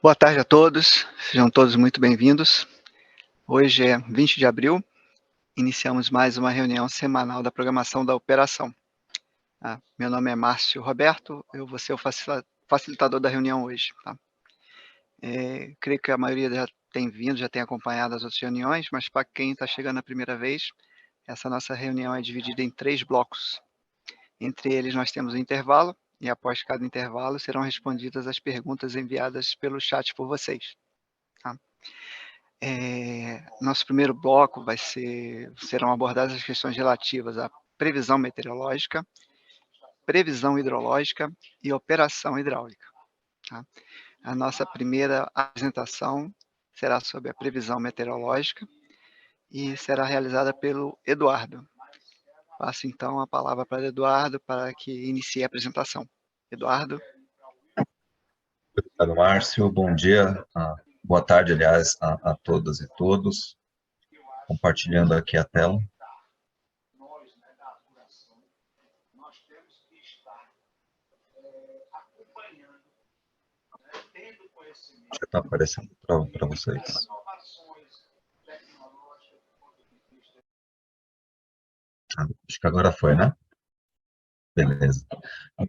Boa tarde a todos, sejam todos muito bem-vindos. Hoje é 20 de abril, iniciamos mais uma reunião semanal da programação da operação. Meu nome é Márcio Roberto, eu vou ser o facilitador da reunião hoje. Creio que a maioria já tem vindo, já tem acompanhado as outras reuniões, mas para quem está chegando a primeira vez, essa nossa reunião é dividida em 3 blocos. Entre eles nós temos o intervalo, e após cada intervalo serão respondidas as perguntas enviadas pelo chat por vocês. Nosso primeiro bloco serão abordadas as questões relativas à previsão meteorológica, previsão hidrológica e operação hidráulica. A nossa primeira apresentação será sobre a previsão meteorológica e será realizada pelo Eduardo. Passo então a palavra para o Eduardo para que inicie a apresentação. Eduardo. Obrigado, Márcio. Bom dia, boa tarde, aliás, a todas e todos. Compartilhando aqui a tela. Já está aparecendo para vocês. Acho que agora foi, né? Beleza.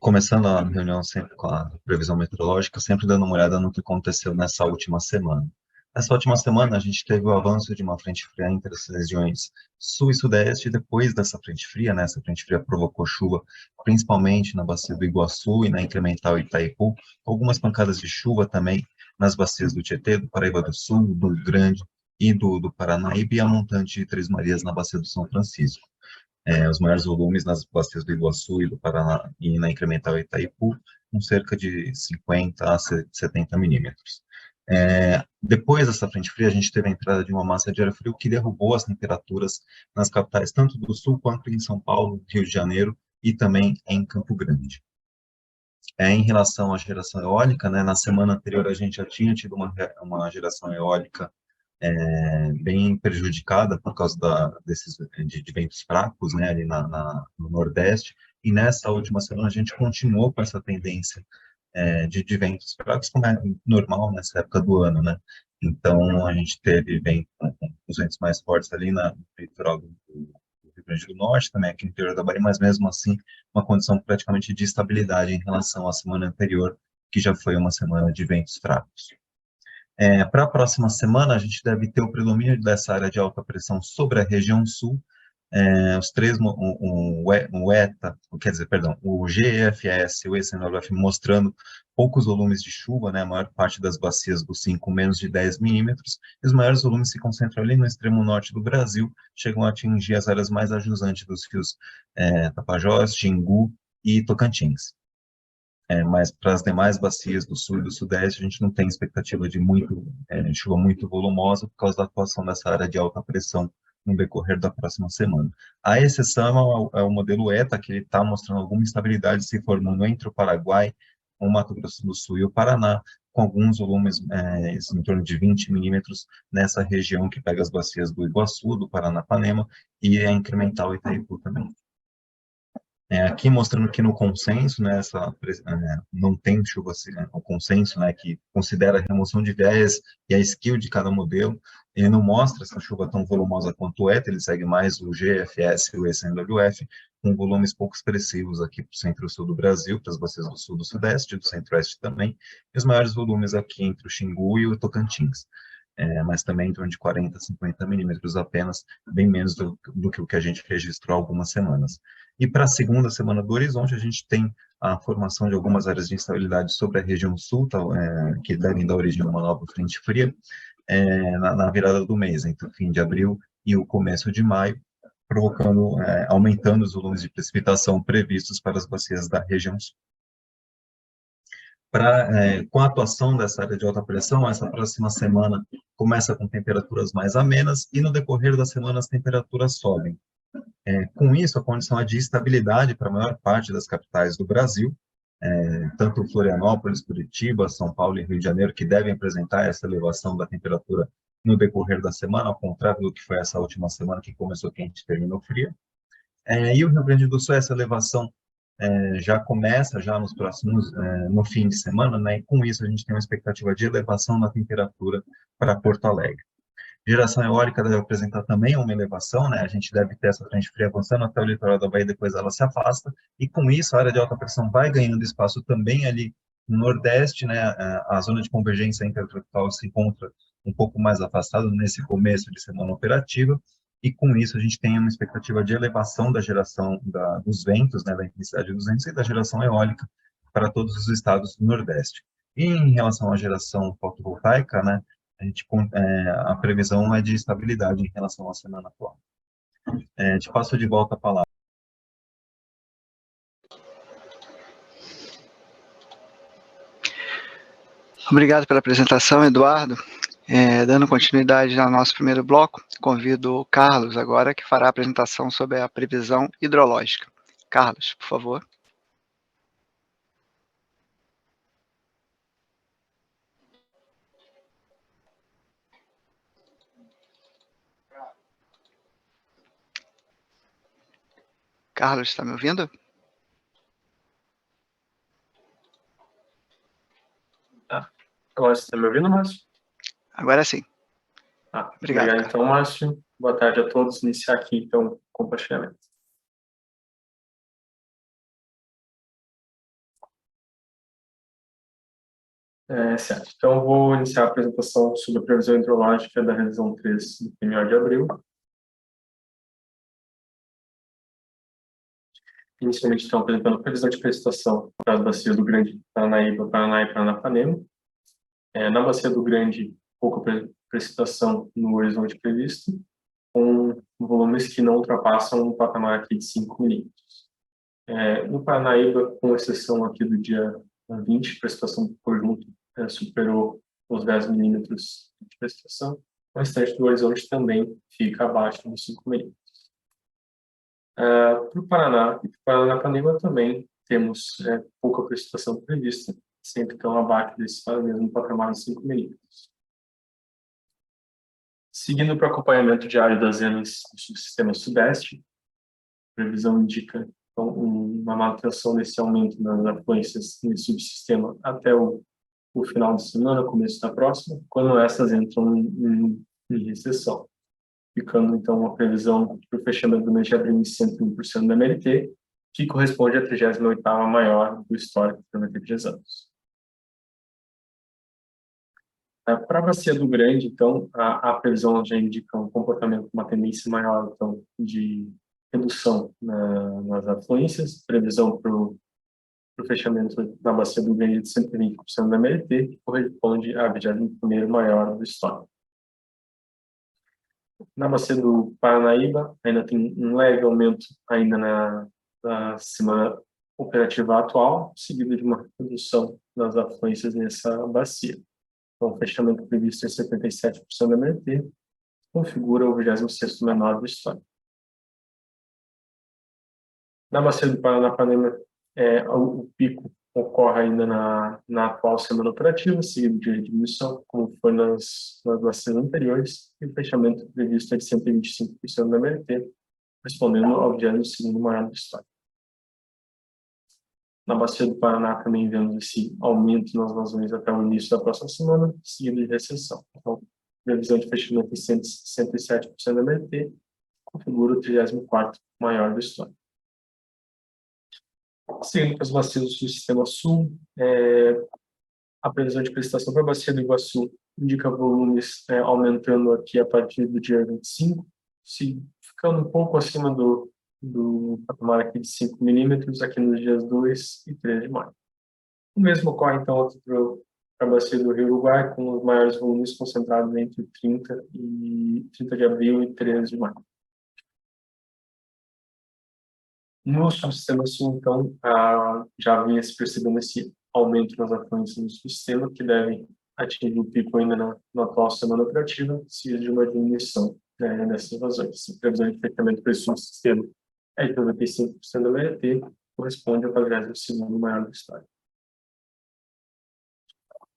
Começando a reunião sempre com a previsão meteorológica, sempre dando uma olhada no que aconteceu nessa última semana. Nessa última semana, a gente teve o avanço de uma frente fria entre as regiões sul e sudeste, e depois dessa frente fria, né, essa frente fria provocou chuva, principalmente na bacia do Iguaçu e na incremental Itaipu, algumas pancadas de chuva também nas bacias do Tietê, do Paraíba do Sul, do Grande e do Paranaíba, e a montante de Três Marias na bacia do São Francisco. Os maiores volumes nas bacias do Iguaçu e do Paraná e na incremental Itaipu, com cerca de 50 a 70 milímetros. Depois dessa frente fria, a gente teve a entrada de uma massa de ar frio que derrubou as temperaturas nas capitais, tanto do sul quanto em São Paulo, Rio de Janeiro e também em Campo Grande. Em relação à geração eólica, né, na semana anterior a gente já tinha tido uma geração eólica bem prejudicada por causa de ventos fracos, né, ali no Nordeste, e nessa última semana a gente continuou com essa tendência de ventos fracos, como é normal nessa época do ano, né? Então, a gente teve os ventos mais fortes ali no litoral do Rio Grande do Norte, também aqui no interior da Bahia, mas mesmo assim, uma condição praticamente de estabilidade em relação à semana anterior, que já foi uma semana de ventos fracos. Para a próxima semana, a gente deve ter o predomínio dessa área de alta pressão sobre a região sul, os três, o ETA, quer dizer, perdão, o GEFS e o ECNWF mostrando poucos volumes de chuva, né, a maior parte das bacias do Sim com menos de 10 milímetros, e os maiores volumes se concentram ali no extremo norte do Brasil, chegam a atingir as áreas mais ajusantes dos rios Tapajós, Xingu e Tocantins. Mas para as demais bacias do sul e do sudeste, a gente não tem expectativa de chuva muito volumosa por causa da atuação dessa área de alta pressão no decorrer da próxima semana. A exceção é o modelo ETA, que ele está mostrando alguma instabilidade se formando entre o Paraguai, o Mato Grosso do Sul e o Paraná, com alguns volumes em torno de 20 milímetros nessa região que pega as bacias do Iguaçu, do Paranapanema e a incremental Itaipu também. Aqui mostrando que no consenso, né, não tem chuva, o consenso, né, que considera a remoção de viés e a skill de cada modelo, ele não mostra essa chuva tão volumosa quanto o ETA, ele segue mais o GFS e o ECNWF, com volumes pouco expressivos aqui para o centro e sul do Brasil, para as bacias do sul do sudeste, do centro-oeste também, e os maiores volumes aqui entre o Xingu e o Tocantins. Mas também em torno de 40 a 50 milímetros apenas, bem menos do que o que a gente registrou há algumas semanas. E para a segunda semana do horizonte, a gente tem a formação de algumas áreas de instabilidade sobre a região sul, que devem dar origem a uma nova frente fria, na virada do mês, entre o fim de abril e o começo de maio, aumentando os volumes de precipitação previstos para as bacias da região sul. Com a atuação dessa área de alta pressão, essa próxima semana começa com temperaturas mais amenas e no decorrer da semana as temperaturas sobem. Com isso, a condição é de estabilidade para a maior parte das capitais do Brasil, tanto Florianópolis, Curitiba, São Paulo e Rio de Janeiro, que devem apresentar essa elevação da temperatura no decorrer da semana, ao contrário do que foi essa última semana, que começou quente e terminou fria. E o Rio Grande do Sul, essa elevação já começa já nos próximos, no fim de semana, né, e com isso a gente tem uma expectativa de elevação na temperatura para Porto Alegre. Geração eólica deve apresentar também uma elevação, né? A gente deve ter essa frente fria avançando até o litoral da Bahia, depois ela se afasta, e com isso a área de alta pressão vai ganhando espaço também ali no Nordeste, né? A zona de convergência intertropical se encontra um pouco mais afastada nesse começo de semana operativa, e com isso a gente tem uma expectativa de elevação da geração dos ventos, né? Da intensidade dos ventos e da geração eólica para todos os estados do Nordeste. E em relação à geração fotovoltaica, né? A previsão é de estabilidade em relação à semana atual. Te passo de volta a palavra. Obrigado pela apresentação, Eduardo. Dando continuidade ao nosso primeiro bloco, convido o Carlos agora, que fará a apresentação sobre a previsão hidrológica. Carlos, por favor. Carlos, está me ouvindo? Agora você está me ouvindo, Márcio? Agora sim. Obrigado, então, Márcio. Boa tarde a todos. Iniciar aqui, então, o compartilhamento. Certo. Então, eu vou iniciar a apresentação sobre a previsão hidrológica da revisão 3 do PMO de abril. Inicialmente, então, apresentando a previsão de precipitação para as bacias do Grande Paranaíba, Paraná e Paranapanema. Na bacia do Grande, pouca precipitação no horizonte previsto, com volumes que não ultrapassam um patamar aqui de 5 milímetros. No Paranaíba, com exceção aqui do dia 20, a precipitação por conjunto superou os 10 milímetros de precipitação. O restante do horizonte também fica abaixo dos 5 milímetros. Para o Paraná e para o Paranapanema também temos pouca precipitação prevista, sempre estão abaixo desse mesmo patamar de 5 milímetros. Seguindo para o acompanhamento diário das zenas do subsistema sudeste, a previsão indica então, uma manutenção desse aumento das afluências nesse subsistema até o final de semana, começo da próxima, quando essas entram em recessão, ficando então a previsão para o fechamento do mês de abril em 101% da MLT, que corresponde à 38ª maior do histórico por 93 anos. Para a bacia do Grande, então, a previsão já indica um comportamento, uma tendência maior então, de redução nas afluências, previsão para o fechamento da bacia do Grande de 120% da MLT, que corresponde à 21ª maior do estado. Na bacia do Paranaíba, ainda tem um leve aumento ainda na semana operativa atual, seguido de uma redução das afluências nessa bacia. Então, o fechamento previsto em 77% da MLT configura o 26º menor do estado. Na bacia do Paranapanema, o pico ocorre ainda na atual semana operativa, seguido de diminuição, como foi nas bacias anteriores, e o fechamento previsto é de 125% da MLT, correspondendo ao 22º maior do estado. Na bacia do Paraná também vemos esse aumento nas vazões até o início da próxima semana, seguido de recessão. Então, previsão de fechamento em 107% da MLT, configura o 34º maior do estado. Seguindo para as bacias do sistema sul, a previsão de precipitação para a bacia do Iguaçu indica volumes aumentando aqui a partir do dia 25, ficando um pouco acima do patamar aqui de 5 milímetros, aqui nos dias 2 e 3 de maio. O mesmo ocorre, então, para a bacia do Rio Uruguai, com os maiores volumes concentrados entre 30 de abril e 13 de maio. No subsistema sul, então, já vinha se percebendo esse aumento nas afluências do sistema, que devem atingir o pico ainda na atual semana operativa, seguido de uma diminuição dessas vazões. A previsão de fechamento para esse subsistema é de 95% da MLT, corresponde ao 42º maior do estado.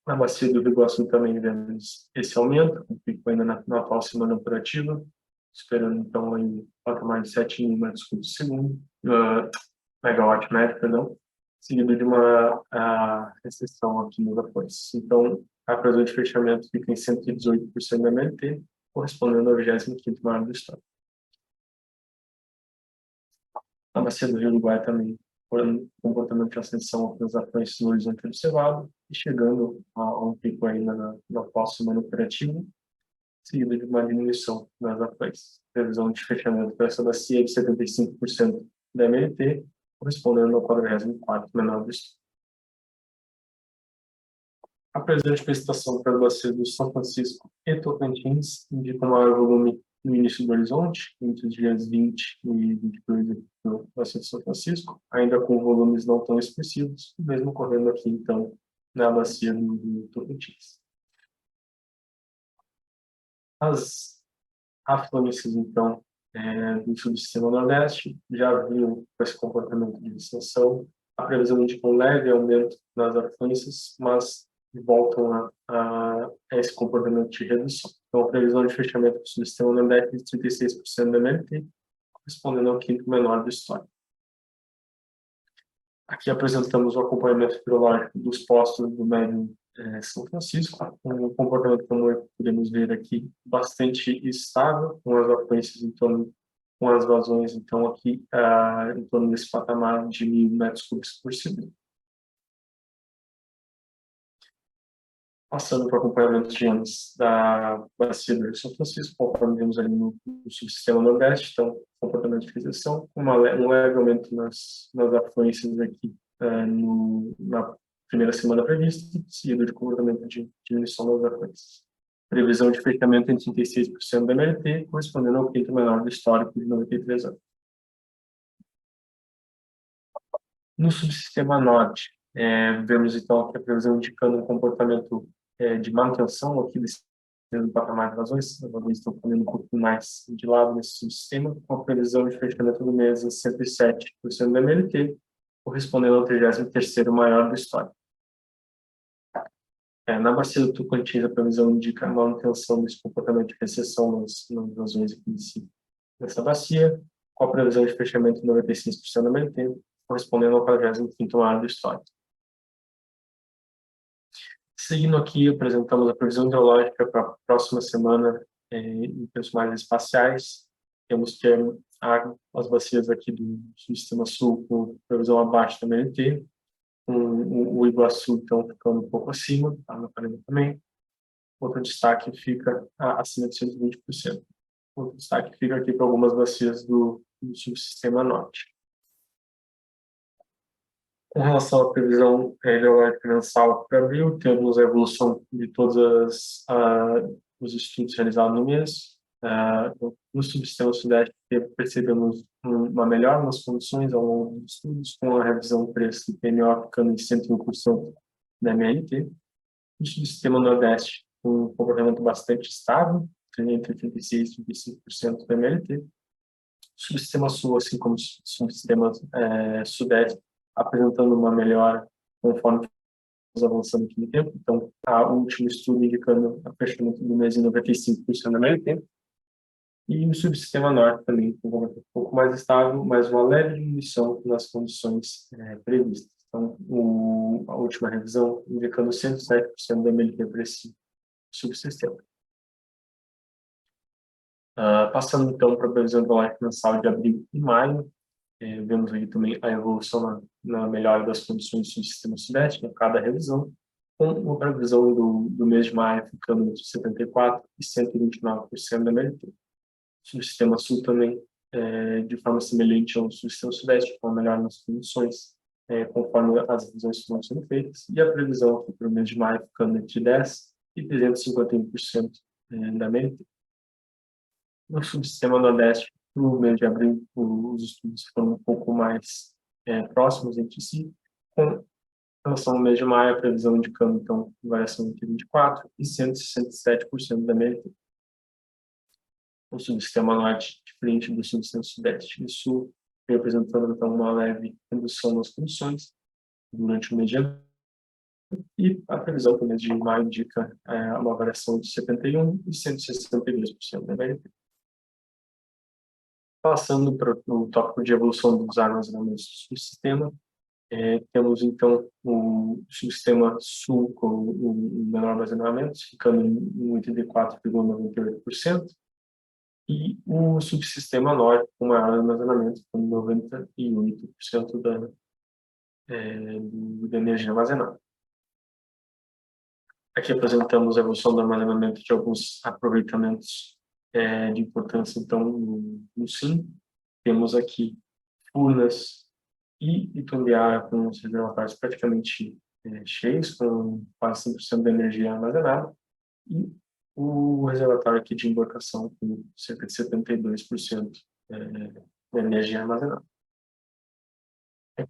Na bacia do Rio Iguaçu também vemos esse aumento, com pico ainda na atual semana operativa, esperando então aí patamar de 7 milímetros por segundo, megawatt médio, perdão, seguido de uma recessão aqui nos apoios. Então, a previsão de fechamento fica em 118% da MLT, correspondendo ao 25º maior do estado. A bacia do Rio Uruguai também foi um comportamento de ascensão nas ações no horizonte observado e chegando a um pico aí na pós-semana operativa, seguido de uma diminuição nas ações. Previsão de fechamento para essa bacia é de 75% da MLT, correspondendo ao 44º menor do estado. A previsão de precipitação para a bacia do São Francisco e Tocantins indica um maior volume no início do horizonte, entre os dias 20 e 22 da bacia do São Francisco, ainda com volumes não tão expressivos, mesmo ocorrendo aqui, então, na bacia do Tocantins. As afluências, então, do subsistema Nordeste já viram esse comportamento de extensão. A previsão indica um leve aumento nas afluências, mas voltam a esse comportamento de redução. Então, a previsão de fechamento do subsistema Nordeste é de 36% da MLT, correspondendo ao 5º menor do histórico. Aqui apresentamos o acompanhamento hidrológico dos postos do Médio São Francisco, um comportamento, como podemos ver aqui, bastante estável, com as afluências em torno, com as vazões, então, aqui em torno desse patamar de 1.000 metros cúbicos por segundo. Passando para o acompanhamento de anos da bacia do Rio São Francisco, conforme vemos ali no subsistema Nordeste, então, comportamento de recessão, um leve aumento nas afluências aqui na primeira semana prevista, seguido de comportamento de diminuição das afluências. Previsão de fechamento em 36% da MLT, correspondendo ao 5º menor do histórico de 93 anos. No subsistema Norte, vemos então que a previsão indicando um comportamento de manutenção aqui desse patamar de vazões. As vazões estão ficando um pouco mais de lado nesse subsistema, com a previsão de fechamento do mês em 107% da MLT, correspondendo ao 33º maior do histórico. Na bacia do Tocantins, a previsão indica a manutenção desse comportamento de recessão nas vazões aqui nessa bacia, com a previsão de fechamento de 96% da MLT, correspondendo ao 45º maior do histórico. Seguindo aqui, apresentamos a previsão hidrológica para a próxima semana em termos mais espaciais. Temos que as bacias aqui do Sistema Sul com previsão abaixo da MLT, o Iguaçu, então, ficando um pouco acima, tá na parede também. Outro destaque fica acima de 120%. Outro destaque fica aqui para algumas bacias do subsistema Norte. Com relação à previsão hidrológica mensal para abril, temos a evolução de todos os estudos realizados no mês. No subsistema Sudeste, percebemos uma melhora nas condições ao longo dos estudos, com a revisão do preço do PMO ficando em 101% da MLT. No subsistema Nordeste, um comportamento bastante estável, entre 36% e 35% da MLT. O subsistema Sul, assim como o subsistema Sudeste, apresentando uma melhora conforme estamos avançando aqui no tempo. Então, o último estudo indicando o fechamento do mês em 95% da MLT. E o subsistema Norte também, um pouco mais estável, mas uma leve diminuição nas condições previstas. Então, a última revisão indicando 107% da MLT para esse subsistema. Passando, então, para a previsão hidrológica mensal de abril e maio, vemos aqui também a evolução na melhora das condições do subsistema Sudeste, em cada revisão, com uma previsão do mês de maio ficando entre 74% e 129% da MLT. O subsistema Sul também, de forma semelhante ao subsistema Sudeste, com uma melhora nas condições, conforme as revisões que estão sendo feitas, e a previsão aqui para o mês de maio ficando entre 10% e 351% da MLT. No subsistema Nordeste, no mês de abril, os estudos foram um pouco mais próximos entre si, com relação ao mês de maio, a previsão indicando, então, variação entre 24% e 167% da MLT. O subsistema Norte, diferente do subsistema Sudeste e Sul, vem apresentando, então, uma leve redução nas condições durante o mês de abril, e a previsão para o mês de maio indica uma variação de 71% e 162% da MLT. Passando para o tópico de evolução dos armazenamentos do subsistema, temos, então, o subsistema sul com o menor armazenamento, ficando em 84,98%, e o subsistema norte com maior armazenamento, com 98% da energia armazenada. Aqui apresentamos a evolução do armazenamento de alguns aproveitamentos de importância, então, no SIM. Temos aqui Furnas e Itumbiara com os reservatórios praticamente cheios, com quase 100% da energia armazenada, e o reservatório aqui de embarcação com cerca de 72% da energia armazenada.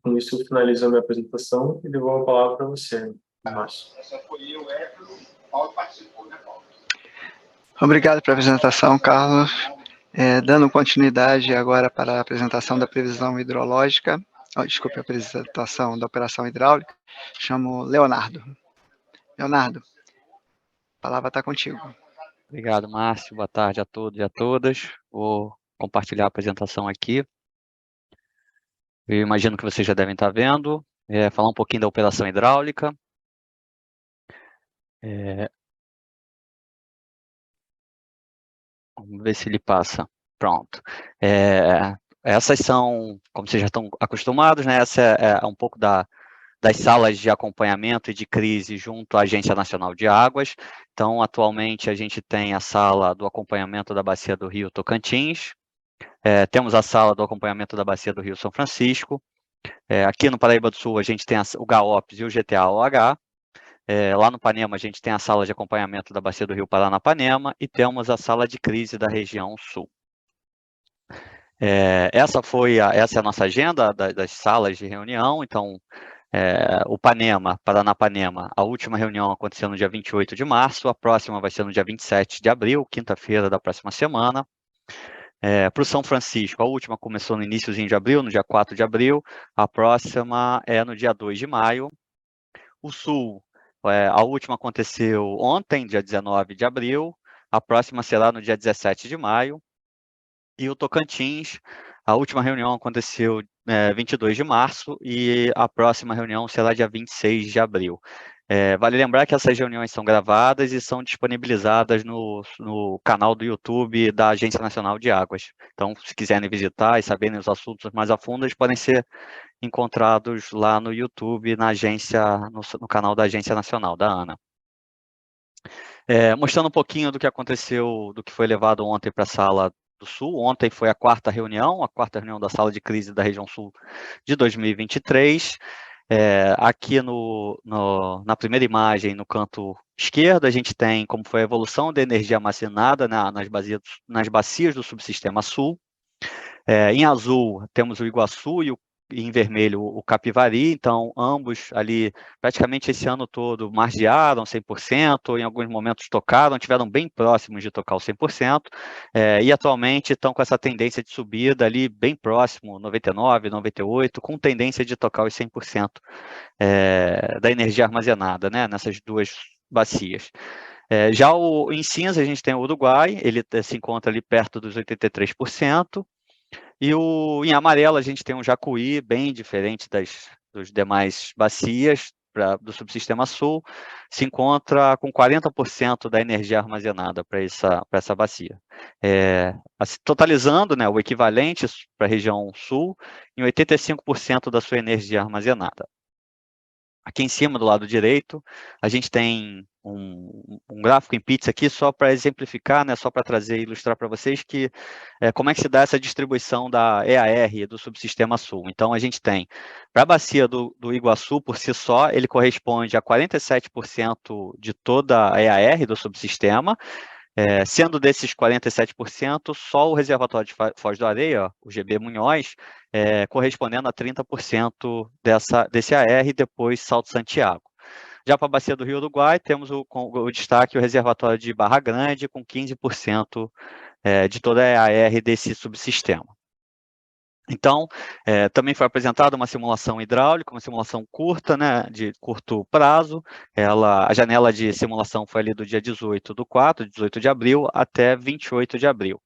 Com isso, eu finalizo a minha apresentação e devolvo a palavra para você, Márcio. Essa foi eu, Edro, Paulo participou, né, Paulo? Obrigado pela apresentação, Carlos. Dando continuidade agora para a apresentação da previsão hidrológica, desculpe, a apresentação da operação hidráulica, chamo Leonardo. Leonardo, a palavra está contigo. Obrigado, Márcio. Boa tarde a todos e a todas. Vou compartilhar a apresentação aqui. Eu imagino que vocês já devem estar vendo. Falar um pouquinho da operação hidráulica. Vamos ver se ele passa. Pronto. Essas são, como vocês já estão acostumados, né? Essa é um pouco das salas de acompanhamento e de crise junto à Agência Nacional de Águas. Então, atualmente, a gente tem a sala do acompanhamento da Bacia do Rio Tocantins, temos a sala do acompanhamento da Bacia do Rio São Francisco, aqui no Paraíba do Sul, a gente tem o GAOPS e o GTA-OH, lá no Panema, a gente tem a sala de acompanhamento da Bacia do Rio Paranapanema e temos a sala de crise da região sul. Essa é a nossa agenda das salas de reunião. Então, o Panema, Paranapanema, a última reunião aconteceu no dia 28 de março, a próxima vai ser no dia 27 de abril, quinta-feira da próxima semana. Para o São Francisco, a última começou no iníciozinho de abril, no dia 4 de abril, a próxima é no dia 2 de maio. O Sul, a última aconteceu ontem, dia 19 de abril, a próxima será no dia 17 de maio. E o Tocantins, a última reunião aconteceu 22 de março e a próxima reunião será dia 26 de abril. Vale lembrar que essas reuniões são gravadas e são disponibilizadas no canal do YouTube da Agência Nacional de Águas. Então, se quiserem visitar e saberem os assuntos mais a fundo, eles podem ser encontrados lá no YouTube, no canal da Agência Nacional, da ANA. Mostrando um pouquinho do que aconteceu, do que foi levado ontem para a sala do Sul. Ontem foi a quarta reunião da sala de crise da região sul de 2023. Aqui na primeira imagem, no canto esquerdo, a gente tem como foi a evolução da energia armazenada nas bacias do subsistema sul. Em azul, temos o Iguaçu e em vermelho o Capivari, então ambos ali praticamente esse ano todo margearam 100%, em alguns momentos tocaram, tiveram bem próximos de tocar o 100%, e atualmente estão com essa tendência de subida ali bem próximo, 99%, 98%, com tendência de tocar os 100% da energia armazenada, né, nessas duas bacias. Já em cinza a gente tem o Uruguai, ele se encontra ali perto dos 83%, e em amarelo a gente tem um Jacuí, bem diferente dos demais bacias do subsistema sul, se encontra com 40% da energia armazenada para essa bacia. Totalizando, né, o equivalente para a região sul, em 85% da sua energia armazenada. Aqui em cima, do lado direito, a gente tem um gráfico em pizza aqui só para exemplificar, né, só para trazer e ilustrar para vocês como é que se dá essa distribuição da EAR do subsistema sul. Então, a gente tem, para a bacia do Iguaçu, por si só, ele corresponde a 47% de toda a EAR do subsistema, sendo desses 47%, só o reservatório de Foz do Areia, o GB Munhoz, correspondendo a 30% desse AR e depois Salto Santiago. Já para a bacia do Rio Uruguai, temos o destaque, o reservatório de Barra Grande, com 15% de toda a AR desse subsistema. Então, também foi apresentada uma simulação hidráulica, uma simulação curta, né, de curto prazo. A janela de simulação foi ali do dia 18 de abril, até 28 de abril.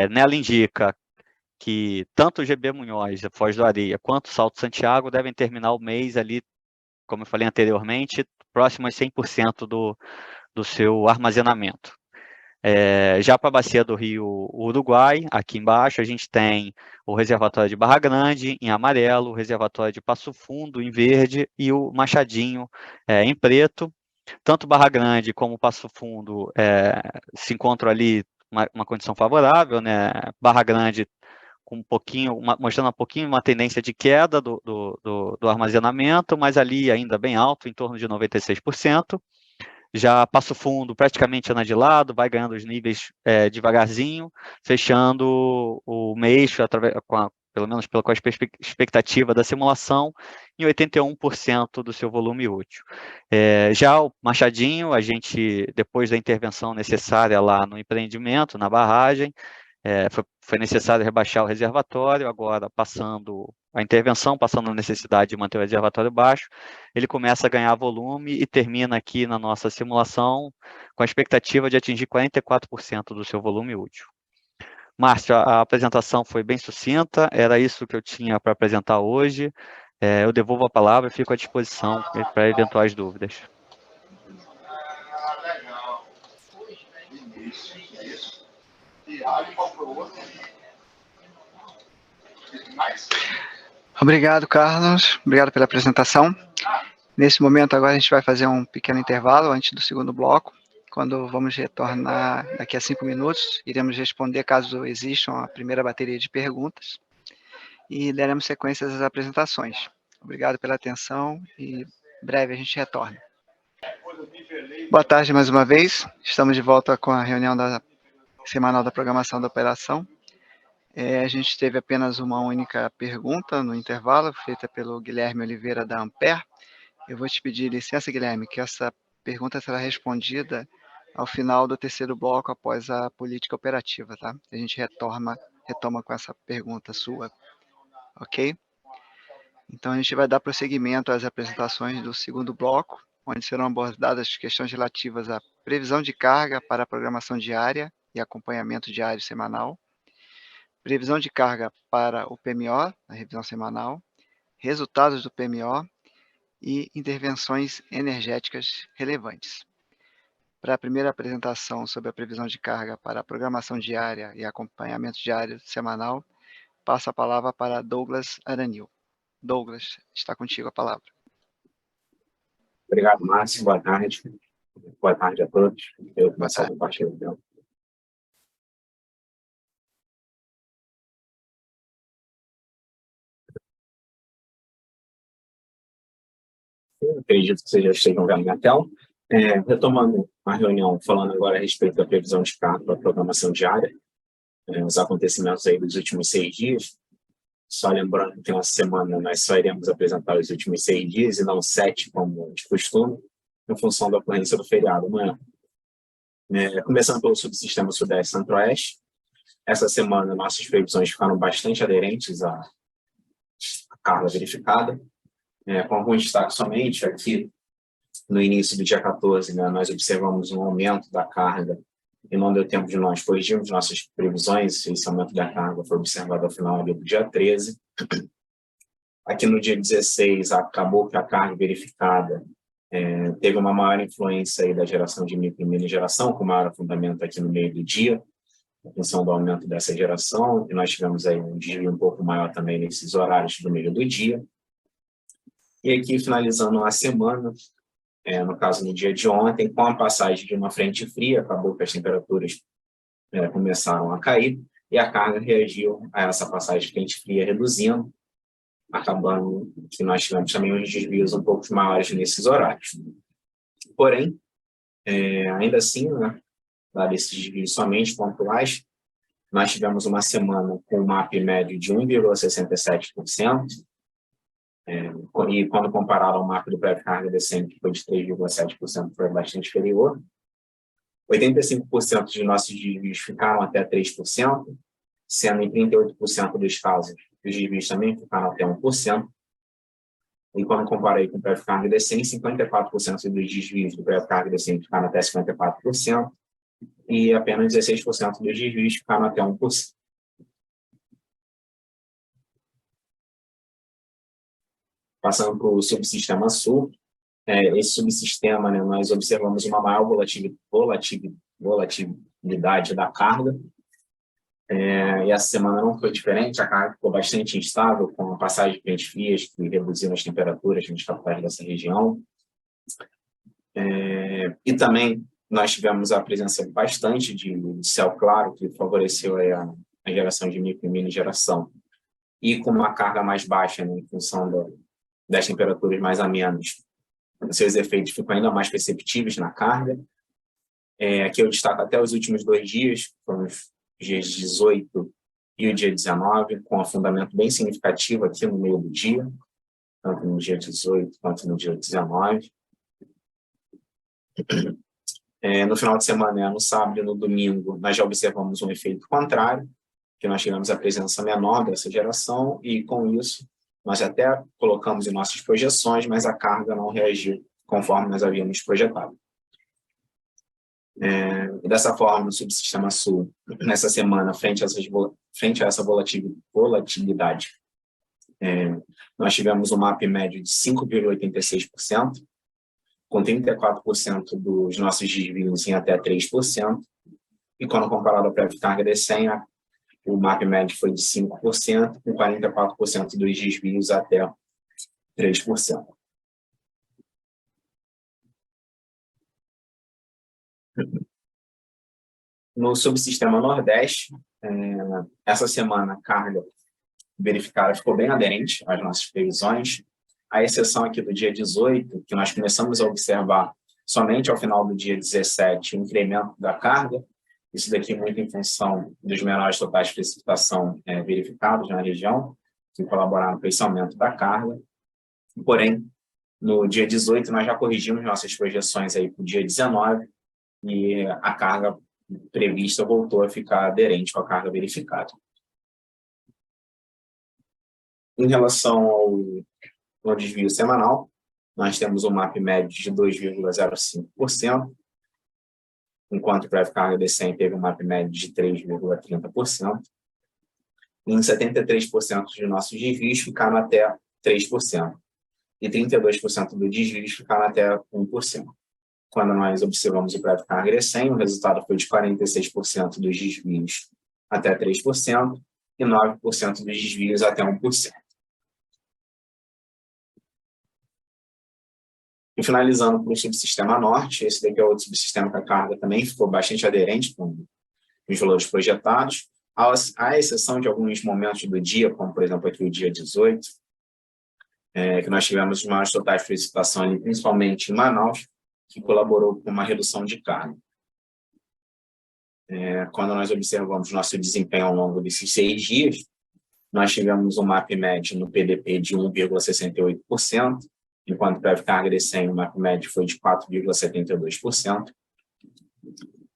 Nela indica que tanto o GB Munhoz, a Foz do Areia, quanto o Salto Santiago devem terminar o mês ali, como eu falei anteriormente, próximo a 100% do seu armazenamento. Já para a bacia do Rio Uruguai, aqui embaixo, a gente tem o reservatório de Barra Grande, em amarelo, o reservatório de Passo Fundo, em verde, e o Machadinho, em preto. Tanto Barra Grande como Passo Fundo se encontram ali uma condição favorável, né? Barra Grande com mostrando um pouquinho uma tendência de queda do armazenamento, mas ali ainda bem alto, em torno de 96%. Já Passo Fundo praticamente anda de lado, vai ganhando os níveis devagarzinho, fechando o mês, pelo menos com a expectativa da simulação, em 81% do seu volume útil. Já o Machadinho, a gente, depois da intervenção necessária lá no empreendimento, na barragem, foi necessário rebaixar o reservatório, agora passando a intervenção, passando a necessidade de manter o reservatório baixo, ele começa a ganhar volume e termina aqui na nossa simulação com a expectativa de atingir 44% do seu volume útil. Márcio, a apresentação foi bem sucinta, era isso que eu tinha para apresentar hoje. Eu devolvo a palavra e fico à disposição para eventuais dúvidas. Legal. Isso. Obrigado, Carlos. Obrigado pela apresentação. Nesse momento, agora a gente vai fazer um pequeno intervalo antes do segundo bloco. Quando vamos retornar daqui a 5 minutos, iremos responder, caso existam, a primeira bateria de perguntas e daremos sequência às apresentações. Obrigado pela atenção e em breve a gente retorna. Boa tarde mais uma vez. Estamos de volta com a reunião semanal da programação da operação. A gente teve apenas uma única pergunta no intervalo, feita pelo Guilherme Oliveira, da Ampere. Eu vou te pedir licença, Guilherme, que essa pergunta será respondida ao final do terceiro bloco, após a política operativa, tá? A gente retoma com essa pergunta sua, ok? Então, a gente vai dar prosseguimento às apresentações do segundo bloco, onde serão abordadas questões relativas à previsão de carga para a programação diária e acompanhamento diário semanal, previsão de carga para o PMO, a revisão semanal, resultados do PMO e intervenções energéticas relevantes. Para a primeira apresentação sobre a previsão de carga para a programação diária e acompanhamento diário semanal, passo a palavra para Douglas Aranil. Douglas, está contigo a palavra. Obrigado, Márcio. Boa tarde. Boa tarde a todos. Eu vou começar a compartilhar o tempo. Eu acredito que vocês já estejam vendo na tela. Retomando a reunião, falando agora a respeito da previsão de carga para a programação diária, os acontecimentos aí dos últimos 6 dias. Só lembrando que nessa semana nós só iremos apresentar os últimos 6 dias e não 7, como de costume, em função da ocorrência do feriado amanhã. Começando pelo subsistema Sudeste Centro-Oeste, essa semana nossas previsões ficaram bastante aderentes à carga verificada, com alguns destaques somente. Aqui, no início do dia 14, nós observamos um aumento da carga e não deu tempo de nós corrigirmos nossas previsões. Esse aumento da carga foi observado ao final do dia 13. Aqui no dia 16, acabou que a carga verificada teve uma maior influência aí da geração de micro e mini geração, com maior afundamento aqui no meio do dia, em função do aumento dessa geração, e nós tivemos aí um desvio um pouco maior também nesses horários do meio do dia. E aqui, finalizando a semana, no caso no dia de ontem, com a passagem de uma frente fria, acabou que as temperaturas começaram a cair, e a carga reagiu a essa passagem de frente fria, reduzindo, acabando que nós tivemos também uns desvios um pouco maiores nesses horários. Porém, ainda assim, dado esses desvios somente pontuais, nós tivemos uma semana com um MAP médio de 1,67%, e quando comparado ao MAP do pré-carga decente, que foi de 3,7%, foi bastante inferior. 85% de nossos desvios ficaram até 3%, sendo em 38% dos casos, os desvios também ficaram até 1%. E quando comparei com o pré-carga decente, 54% dos desvios do pré-carga decente ficaram até 54%, e apenas 16% dos desvios ficaram até 1%. Passando para o subsistema sul, esse subsistema, né, nós observamos uma maior volatilidade da carga, e essa semana não foi diferente, a carga ficou bastante instável, com a passagem de frentes frias que reduziram as temperaturas nas capitais dessa região. E também nós tivemos a presença bastante de céu claro, que favoreceu a geração de micro e mini geração, e com uma carga mais baixa, né, em função das temperaturas mais amenas, seus efeitos ficam ainda mais perceptíveis na carga. Aqui eu destaco até os últimos 2 dias, foram os dias 18 e o dia 19, com afundamento bem significativo aqui no meio do dia, tanto no dia 18 quanto no dia 19. No final de semana, no sábado e no domingo, nós já observamos um efeito contrário, que nós tivemos a presença menor dessa geração, e com isso, nós até colocamos em nossas projeções, mas a carga não reagiu conforme nós havíamos projetado. E dessa forma, no subsistema sul, nessa semana, frente a essa volatilidade, nós tivemos um MAP médio de 5,86%, com 34% dos nossos desvios em até 3%, e quando comparado à pré-carga de 100, o MAP médio foi de 5%, com 44% dos desvios até 3%. No subsistema Nordeste, essa semana a carga verificada ficou bem aderente às nossas previsões, a exceção aqui do dia 18, que nós começamos a observar somente ao final do dia 17 o incremento da carga, isso daqui muito em função dos menores totais de precipitação verificados na região, que colaboraram para esse aumento da carga. Porém, no dia 18 nós já corrigimos nossas projeções aí para o dia 19 e a carga prevista voltou a ficar aderente com a carga verificada. Em relação ao desvio semanal, nós temos um MAP médio de 2,05%, enquanto o pré-carga de 100 teve um MAP médio de 3,30%. Em 73% de nossos desvios ficaram até 3%, e 32% dos desvios ficaram até 1%. Quando nós observamos o pré-carga de 100, o resultado foi de 46% dos desvios até 3% e 9% dos desvios até 1%. E finalizando para o subsistema norte, esse daqui é outro subsistema que a carga também ficou bastante aderente com os valores projetados, à exceção de alguns momentos do dia, como por exemplo aqui o dia 18, que nós tivemos os maiores totais de precipitação, principalmente em Manaus, que colaborou com uma redução de carga. Quando nós observamos nosso desempenho ao longo desses 6 dias, nós tivemos um MAP médio no PDP de 1,68%, enquanto para a carga de 100 o MAP médio foi de 4,72%.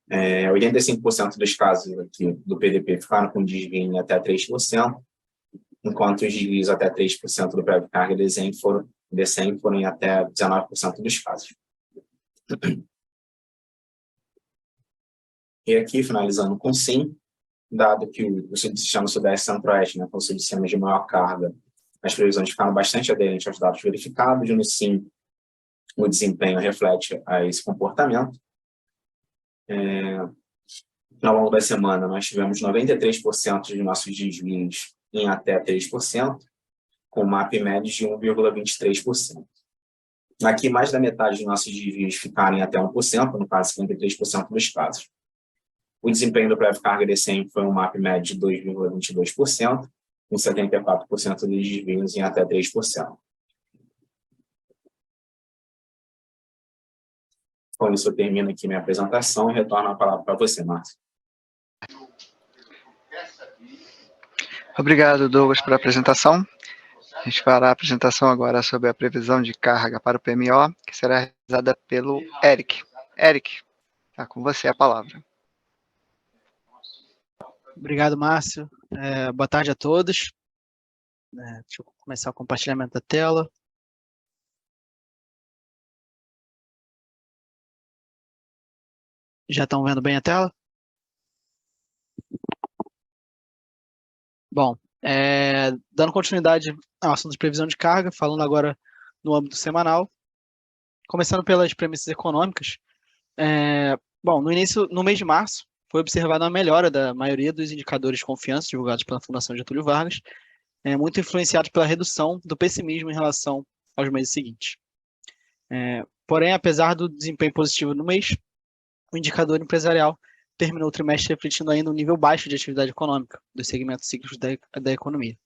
85% dos casos aqui do PDP ficaram com desvio em até 3%, enquanto os desvios até 3% do pré-carga de 100 foram em até 19% dos casos. E aqui, finalizando com sim, dado que o subsistema Sudeste Centro-Oeste, né, com o subsistema de maior carga, as previsões ficaram bastante aderentes aos dados verificados, no sim, o desempenho reflete a esse comportamento. Ao longo da semana, nós tivemos 93% de nossos desvios em até 3%, com MAP médio de 1,23%. Aqui, mais da metade de nossos desvios ficaram em até 1%, no caso, 53% dos casos. O desempenho do pré-carga de 100 foi um MAP médio de 2,22%, com 74% dos desvios em até 3%. Com isso, eu termino aqui minha apresentação e retorno a palavra para você, Márcio. Obrigado, Douglas, pela apresentação. A gente fará a apresentação agora sobre a previsão de carga para o PMO, que será realizada pelo Eric. Eric, está com você a palavra. Obrigado, Márcio. Boa tarde a todos. Deixa eu começar o compartilhamento da tela. Já estão vendo bem a tela? Bom, Dando continuidade ao assunto de previsão de carga, falando agora no âmbito semanal, começando pelas premissas econômicas. Bom, no mês de março, foi observada uma melhora da maioria dos indicadores de confiança divulgados pela Fundação Getúlio Vargas, muito influenciados pela redução do pessimismo em relação aos meses seguintes. Porém, apesar do desempenho positivo no mês, o indicador empresarial terminou o trimestre refletindo ainda um nível baixo de atividade econômica dos segmentos cíclicos da economia.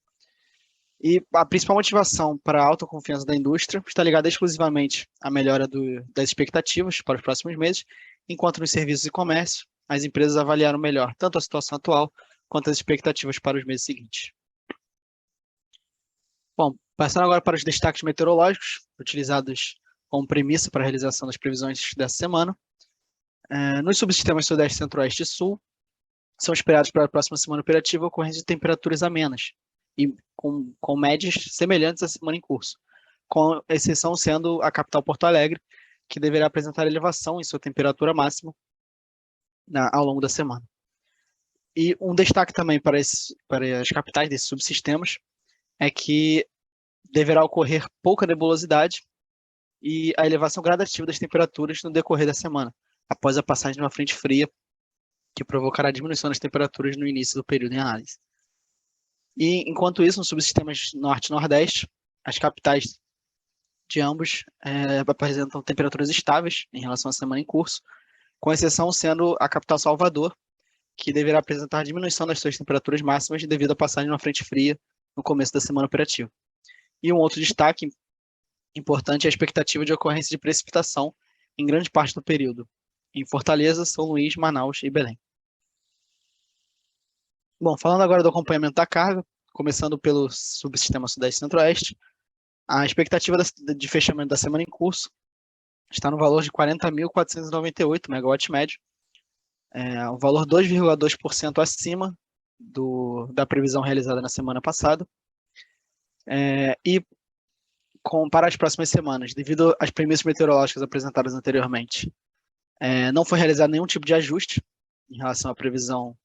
E a principal motivação para a alta confiança da indústria está ligada exclusivamente à melhora das expectativas para os próximos meses, enquanto nos serviços e comércio, as empresas avaliaram melhor tanto a situação atual quanto as expectativas para os meses seguintes. Bom, passando agora para os destaques meteorológicos, utilizados como premissa para a realização das previsões dessa semana. Nos subsistemas Sudeste, Centro-Oeste e Sul, são esperados para a próxima semana operativa ocorrência de temperaturas amenas, e com médias semelhantes à semana em curso, com exceção sendo a capital Porto Alegre, que deverá apresentar elevação em sua temperatura máxima ao longo da semana. E um destaque também para as capitais desses subsistemas é que deverá ocorrer pouca nebulosidade e a elevação gradativa das temperaturas no decorrer da semana, após a passagem de uma frente fria, que provocará a diminuição das temperaturas no início do período em análise. E, enquanto isso, nos subsistemas Norte e Nordeste, as capitais de ambos apresentam temperaturas estáveis em relação à semana em curso, com exceção sendo a capital Salvador, que deverá apresentar diminuição das suas temperaturas máximas devido à passagem de uma frente fria no começo da semana operativa. E um outro destaque importante é a expectativa de ocorrência de precipitação em grande parte do período, em Fortaleza, São Luís, Manaus e Belém. Bom, falando agora do acompanhamento da carga, começando pelo subsistema Sudeste e Centro-Oeste, a expectativa de fechamento da semana em curso está no valor de 40.498 megawatts médio, um valor 2,2% acima da previsão realizada na semana passada. Para as próximas semanas, devido às premissas meteorológicas apresentadas anteriormente, não foi realizado nenhum tipo de ajuste em relação à previsão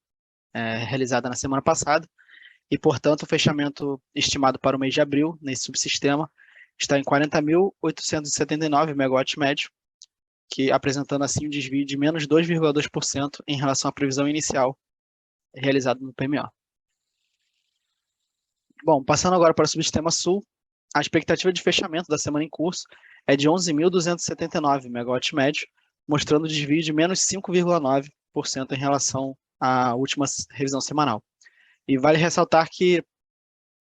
realizada na semana passada, e, portanto, o fechamento estimado para o mês de abril, nesse subsistema, está em 40.879 megawatts médio, que apresentando assim um desvio de menos 2,2% em relação à previsão inicial realizada no PMO. Bom, passando agora para o subsistema Sul, a expectativa de fechamento da semana em curso é de 11.279 megawatts médio, mostrando desvio de menos 5,9% em relação à última revisão semanal. E vale ressaltar que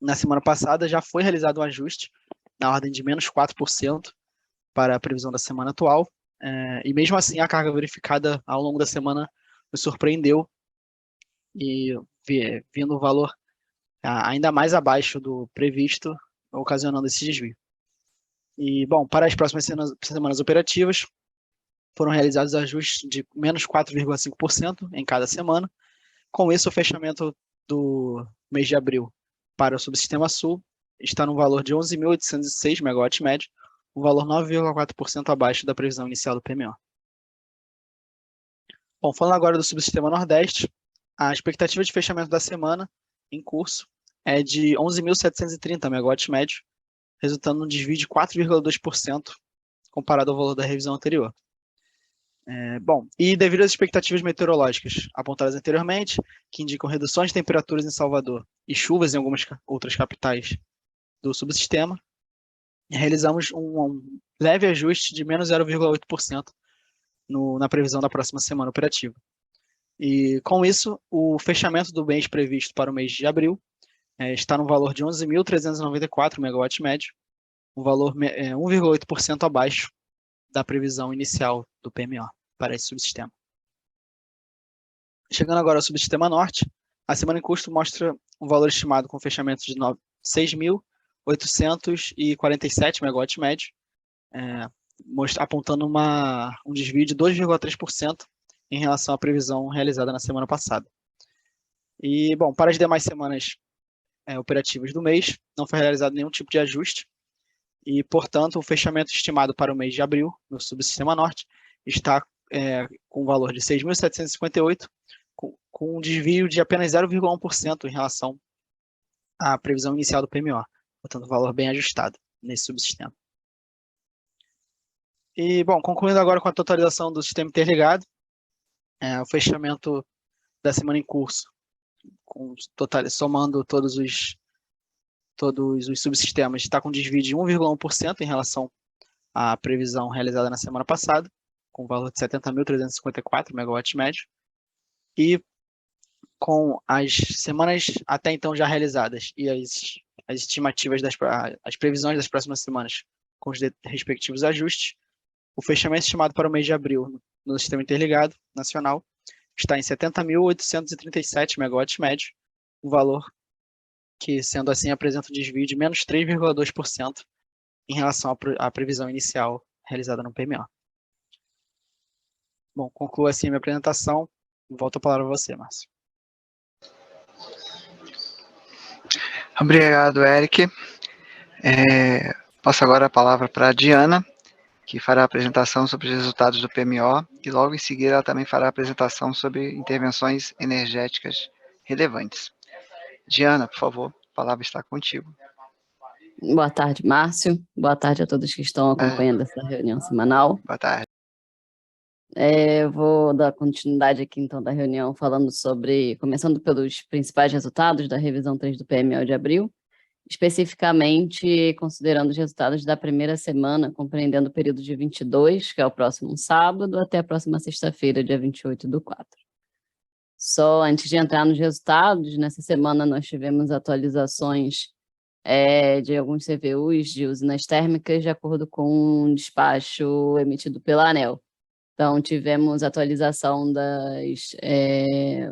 na semana passada já foi realizado um ajuste na ordem de menos 4% para a previsão da semana atual, e mesmo assim a carga verificada ao longo da semana nos surpreendeu, e vindo o valor ainda mais abaixo do previsto, ocasionando esse desvio. E, bom, para as próximas semanas operativas, foram realizados ajustes de menos 4,5% em cada semana. Com isso, o fechamento do mês de abril para o subsistema Sul está no valor de 11.806 megawatts médio, um valor 9,4% abaixo da previsão inicial do PMO. Bom, falando agora do subsistema Nordeste, a expectativa de fechamento da semana em curso é de 11.730 megawatts médio, resultando num desvio de 4,2% comparado ao valor da revisão anterior. Bom, e devido às expectativas meteorológicas apontadas anteriormente, que indicam reduções de temperaturas em Salvador e chuvas em algumas outras capitais do subsistema, realizamos um leve ajuste de menos 0,8% na previsão da próxima semana operativa. E com isso, o fechamento do mês previsto para o mês de abril está no valor de 11.394 megawatts médio, um valor 1,8% abaixo da previsão inicial do PMO para esse subsistema. Chegando agora ao subsistema Norte, a semana em curso mostra um valor estimado com fechamento de 6.847 megawatts médio, apontando um desvio de 2,3% em relação à previsão realizada na semana passada. E, bom, para as demais semanas operativas do mês, não foi realizado nenhum tipo de ajuste, e, portanto, o fechamento estimado para o mês de abril, no subsistema Norte, está com um valor de 6.758, com um desvio de apenas 0,1% em relação a previsão inicial do PMO, portanto, um valor bem ajustado nesse subsistema. E, bom, concluindo agora com a totalização do sistema interligado, o fechamento da semana em curso, somando todos os subsistemas, está com desvio de 1,1% em relação à previsão realizada na semana passada, com valor de 70.354 megawatts médio, e com as semanas até então já realizadas e as estimativas, as previsões das próximas semanas, com os respectivos ajustes, o fechamento estimado para o mês de abril no sistema interligado nacional está em 70.837 megawatts médio, um valor que, sendo assim, apresenta um desvio de menos 3,2% em relação à previsão inicial realizada no PMO. Bom, concluo assim a minha apresentação. Volto a palavra a você, Márcio. Obrigado, Eric. Passo agora a palavra para a Diana, que fará a apresentação sobre os resultados do PMO, e logo em seguida ela também fará a apresentação sobre intervenções energéticas relevantes. Diana, por favor, a palavra está contigo. Boa tarde, Márcio. Boa tarde a todos que estão acompanhando essa reunião semanal. Boa tarde. Vou dar continuidade aqui, então, da reunião, começando pelos principais resultados da revisão 3 do PMO de abril, especificamente considerando os resultados da primeira semana, compreendendo o período de 22, que é o próximo sábado, até a próxima sexta-feira, dia 28/4. Só antes de entrar nos resultados, nessa semana nós tivemos atualizações de alguns CVUs de usinas térmicas, de acordo com um despacho emitido pela ANEEL. Então, tivemos atualização das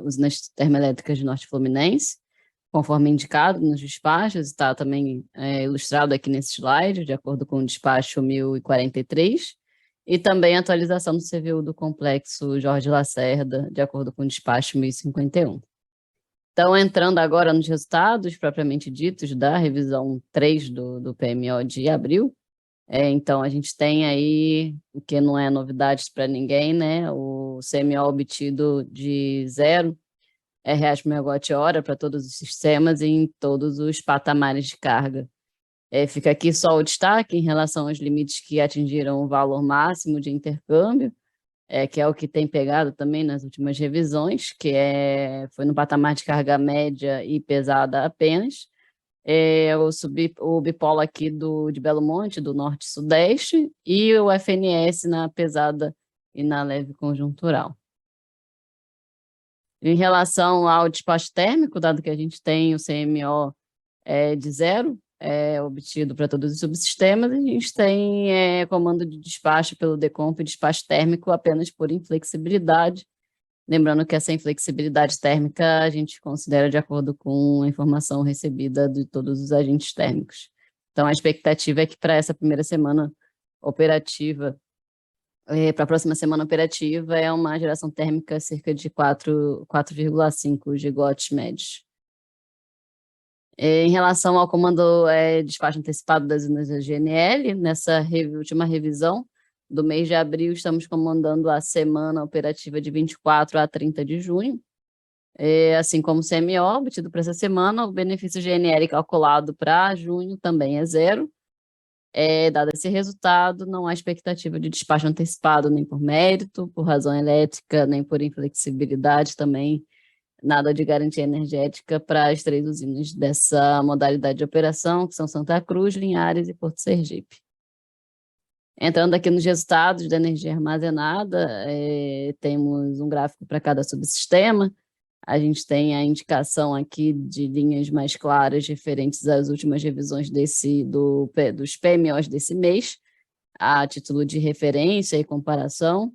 usinas termoelétricas de Norte Fluminense, conforme indicado nos despachos, está também ilustrado aqui nesse slide, de acordo com o despacho 1043, e também a atualização do CVU do complexo Jorge Lacerda, de acordo com o despacho 1051. Então, entrando agora nos resultados propriamente ditos da revisão 3 do PMO de abril, então a gente tem aí, o que não é novidade para ninguém, né? O CMO obtido de 0 reais por megawatt-hora para todos os sistemas e em todos os patamares de carga. Fica aqui só o destaque em relação aos limites que atingiram o valor máximo de intercâmbio, que é o que tem pegado também nas últimas revisões, que foi no patamar de carga média e pesada apenas. O bipolo aqui de Belo Monte, do Norte e Sudeste, e o FNS na pesada e na leve conjuntural. Em relação ao despacho térmico, dado que a gente tem o CMO de 0, obtido para todos os subsistemas, a gente tem comando de despacho pelo DECOMP e despacho térmico apenas por inflexibilidade. Lembrando que essa inflexibilidade térmica a gente considera de acordo com a informação recebida de todos os agentes térmicos. Então, a expectativa é que para essa primeira semana operativa, para a próxima semana operativa, é uma geração térmica cerca de 4,5 gigawatts médios. Em relação ao comando despacho antecipado das usinas da GNL, nessa última revisão do mês de abril, estamos comandando a semana operativa de 24 a 30 de junho. Assim como o CMO obtido para essa semana, o benefício GNL calculado para junho também é 0. Dado esse resultado, não há expectativa de despacho antecipado nem por mérito, por razão elétrica, nem por inflexibilidade também, nada de garantia energética para as 3 usinas dessa modalidade de operação, que são Santa Cruz, Linhares e Porto Sergipe. Entrando aqui nos resultados da energia armazenada, temos um gráfico para cada subsistema. A gente tem a indicação aqui de linhas mais claras referentes às últimas revisões dos PMOs desse mês, a título de referência e comparação.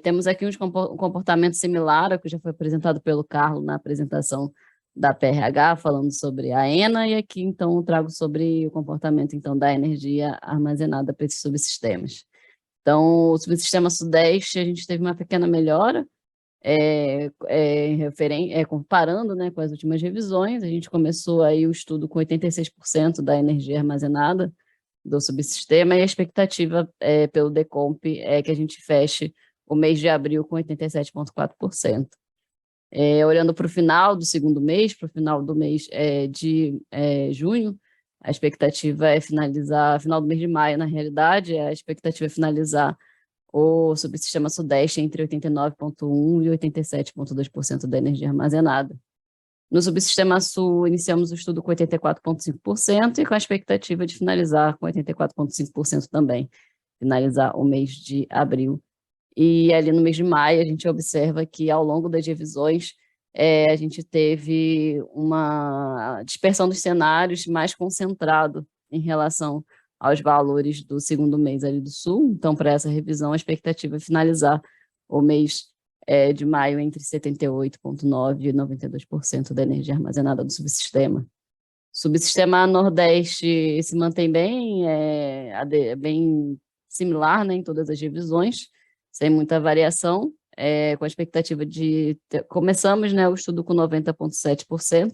Temos aqui um comportamento similar ao que já foi apresentado pelo Carlos na apresentação da PRH, falando sobre a ENA, e aqui, então, eu trago sobre o comportamento, então, da energia armazenada para esses subsistemas. Então, o subsistema Sudeste, a gente teve uma pequena melhora, comparando, né, com as últimas revisões. A gente começou aí o estudo com 86% da energia armazenada do subsistema, e a expectativa pelo DECOMP é que a gente feche o mês de abril com 87,4%. Olhando para o final do segundo mês, para o final do mês de junho, a expectativa é finalizar, final do mês de maio, na realidade, a expectativa é finalizar o subsistema Sudeste entre 89,1% e 87,2% da energia armazenada. No subsistema Sul, iniciamos o estudo com 84,5% e com a expectativa de finalizar com 84,5% também, finalizar o mês de abril. E ali no mês de maio, a gente observa que ao longo das revisões, a gente teve uma dispersão dos cenários mais concentrado em relação aos valores do segundo mês ali do Sul. Então, para essa revisão, a expectativa é finalizar o mês de maio entre 78,9% e 92% da energia armazenada do subsistema. Subsistema Nordeste se mantém bem similar, né, em todas as revisões, sem muita variação, com a expectativa de... Começamos, né, o estudo com 90,7%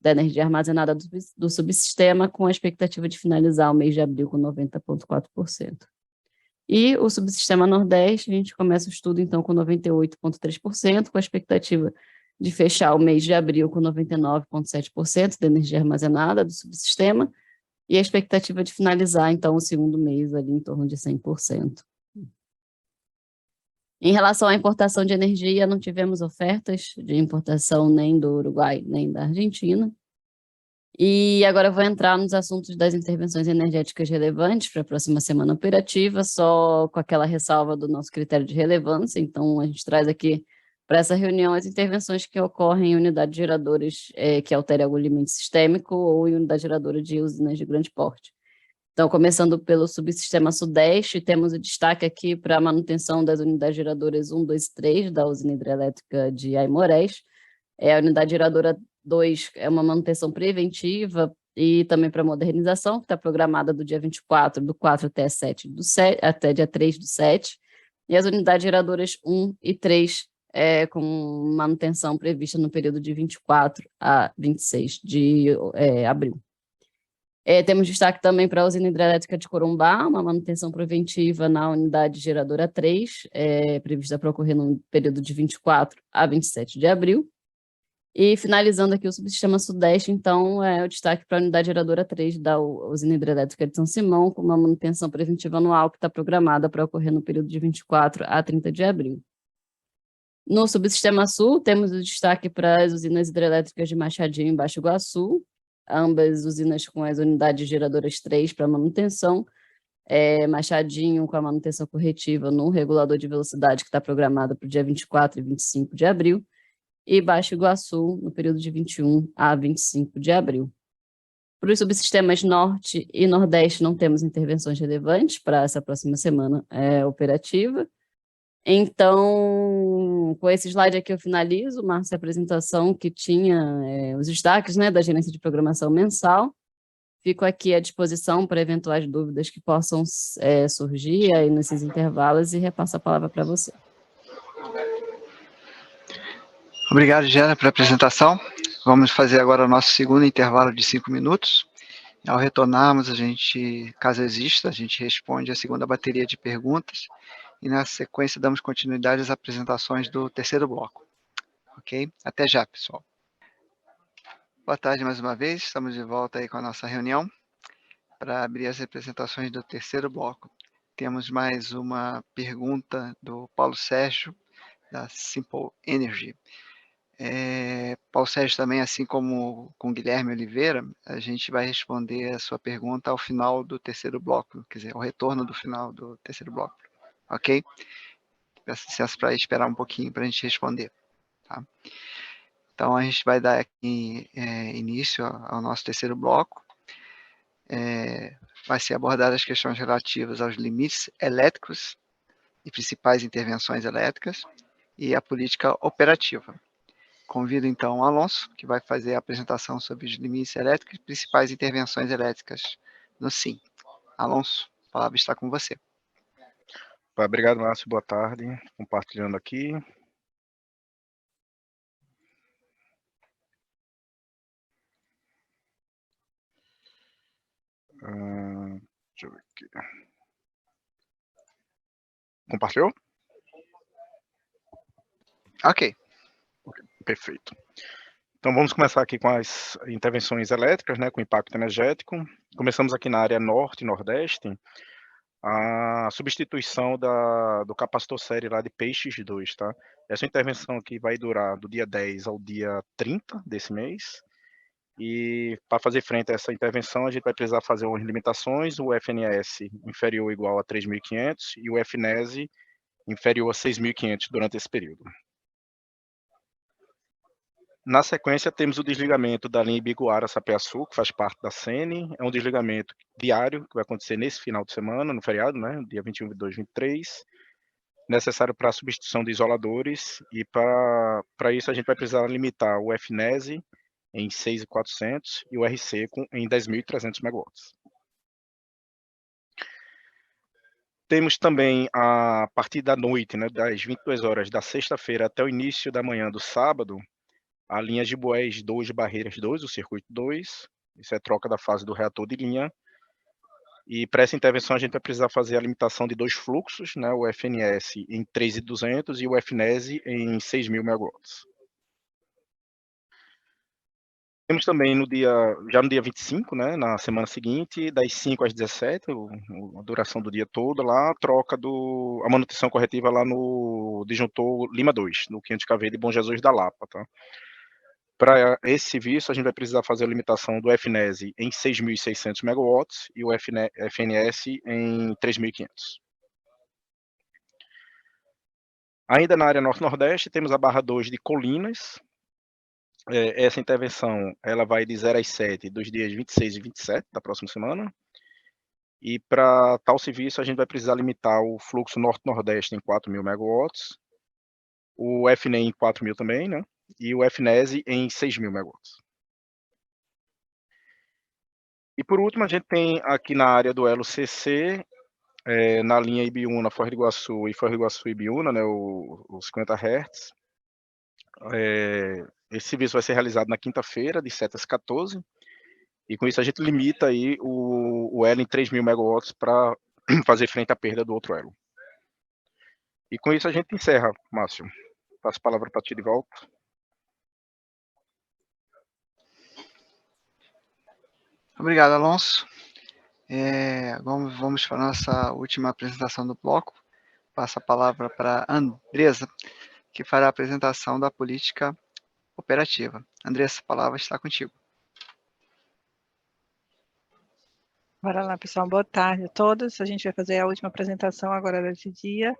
da energia armazenada do subsistema, com a expectativa de finalizar o mês de abril com 90,4%. E o subsistema Nordeste, a gente começa o estudo, então, com 98,3%, com a expectativa de fechar o mês de abril com 99,7% da energia armazenada do subsistema, e a expectativa de finalizar, então, o segundo mês ali em torno de 100%. Em relação à importação de energia, não tivemos ofertas de importação nem do Uruguai, nem da Argentina. E agora eu vou entrar nos assuntos das intervenções energéticas relevantes para a próxima semana operativa, só com aquela ressalva do nosso critério de relevância. Então, a gente traz aqui para essa reunião as intervenções que ocorrem em unidades geradoras que alterem algum limite sistêmico ou em unidade geradora de usinas de grande porte. Então, começando pelo subsistema Sudeste, temos o destaque aqui para a manutenção das unidades geradoras 1, 2 e 3 da usina hidrelétrica de Aimorés. A unidade geradora 2 é uma manutenção preventiva e também para modernização, que está programada do dia 24 do 4 até 7 do 7, até dia 3 do 7. E as unidades geradoras 1 e 3 com manutenção prevista no período de 24 a 26 de abril. Temos destaque também para a usina hidrelétrica de Corumbá, uma manutenção preventiva na unidade geradora 3, prevista para ocorrer no período de 24 a 27 de abril. E finalizando aqui o subsistema Sudeste, então, o destaque para a unidade geradora 3 da usina hidrelétrica de São Simão, com uma manutenção preventiva anual que está programada para ocorrer no período de 24 a 30 de abril. No subsistema Sul, temos o destaque para as usinas hidrelétricas de Machadinho e Baixo Iguaçu, ambas usinas com as unidades geradoras 3 para manutenção, Machadinho com a manutenção corretiva no regulador de velocidade que está programado para o dia 24 e 25 de abril, e Baixo Iguaçu no período de 21 a 25 de abril. Para os subsistemas Norte e Nordeste não temos intervenções relevantes para essa próxima semana operativa. Então, com esse slide aqui eu finalizo, Márcia, a apresentação que tinha os destaques, né, da gerência de programação mensal. Fico aqui à disposição para eventuais dúvidas que possam surgir aí nesses intervalos e repasso a palavra para você. Obrigado, Jana, pela apresentação. Vamos fazer agora o nosso segundo intervalo de 5 minutos. Ao retornarmos, caso exista, a gente responde a segunda bateria de perguntas e, na sequência, damos continuidade às apresentações do terceiro bloco. Ok? Até já, pessoal. Boa tarde mais uma vez, estamos de volta aí com a nossa reunião para abrir as apresentações do terceiro bloco. Temos mais uma pergunta do Paulo Sérgio, da Simple Energy. Paulo Sérgio também, assim como com Guilherme Oliveira, a gente vai responder a sua pergunta ao final do terceiro bloco, quer dizer, ao retorno do final do terceiro bloco, ok? Peço licença para esperar um pouquinho para a gente responder, tá? Então, a gente vai dar aqui início ao nosso terceiro bloco. Vai ser abordadas as questões relativas aos limites elétricos e principais intervenções elétricas e a política operativa. Convido, então, o Alonso, que vai fazer a apresentação sobre os limites elétricos e principais intervenções elétricas no SIM. Alonso, a palavra está com você. Obrigado, Márcio. Boa tarde. Compartilhando aqui. Deixa eu ver aqui. Compartilhou? Ok. Perfeito. Então, vamos começar aqui com as intervenções elétricas, né, com impacto energético. Começamos aqui na área norte e nordeste, a substituição do capacitor série lá de PX2, tá? Essa intervenção aqui vai durar do dia 10 ao dia 30 desse mês. E para fazer frente a essa intervenção, a gente vai precisar fazer umas limitações, o FNS inferior ou igual a 3.500 e o FNES inferior a 6.500 durante esse período. Na sequência, temos o desligamento da linha Ibiguara-Sapeaçu, que faz parte da SENE. É um desligamento diário, que vai acontecer nesse final de semana, no feriado, né, dia 21, 22, 23, necessário para a substituição de isoladores, e para isso a gente vai precisar limitar o FNES em 6.400 e o RC em 10.300 MW. Temos também, a partir da noite, né, das 22 horas da sexta-feira até o início da manhã do sábado, a linha de Boés 2 Barreiras 2, o circuito 2, isso é troca da fase do reator de linha, e para essa intervenção a gente vai precisar fazer a limitação de 2 fluxos, né, o FNS em 3.200 e o FNES em 6.000 MW. Temos também já no dia 25, né, na semana seguinte, das 5 às 17, a duração do dia todo lá, a manutenção corretiva lá no disjuntor Lima 2, no 500 kV de Bom Jesus da Lapa, tá? Para esse serviço, a gente vai precisar fazer a limitação do FNES em 6.600 MW e o FNS em 3.500. Ainda na área norte-nordeste, temos a barra 2 de Colinas. Essa intervenção ela vai de 0 às 7, dos dias 26 e 27 da próxima semana. E para tal serviço, a gente vai precisar limitar o fluxo norte-nordeste em 4.000 MW, o FNE em 4.000 também, né? E o FNES em 6.000 MW. E por último, a gente tem aqui na área do elo CC, na linha Ibiúna, Foz do Iguaçu e Foz do Iguaçu Ibiúna, né, os 50 Hz. Esse serviço vai ser realizado na quinta-feira, de 7 às 14, e com isso a gente limita aí o elo em 3.000 MW para fazer frente à perda do outro elo. E com isso a gente encerra, Márcio. Passo a palavra para ti de volta. Obrigado, Alonso. Vamos para a nossa última apresentação do bloco. Passo a palavra para a Andressa, que fará a apresentação da política operativa. Andressa, a palavra está contigo. Bora lá, pessoal. Boa tarde a todos. A gente vai fazer a última apresentação agora desse dia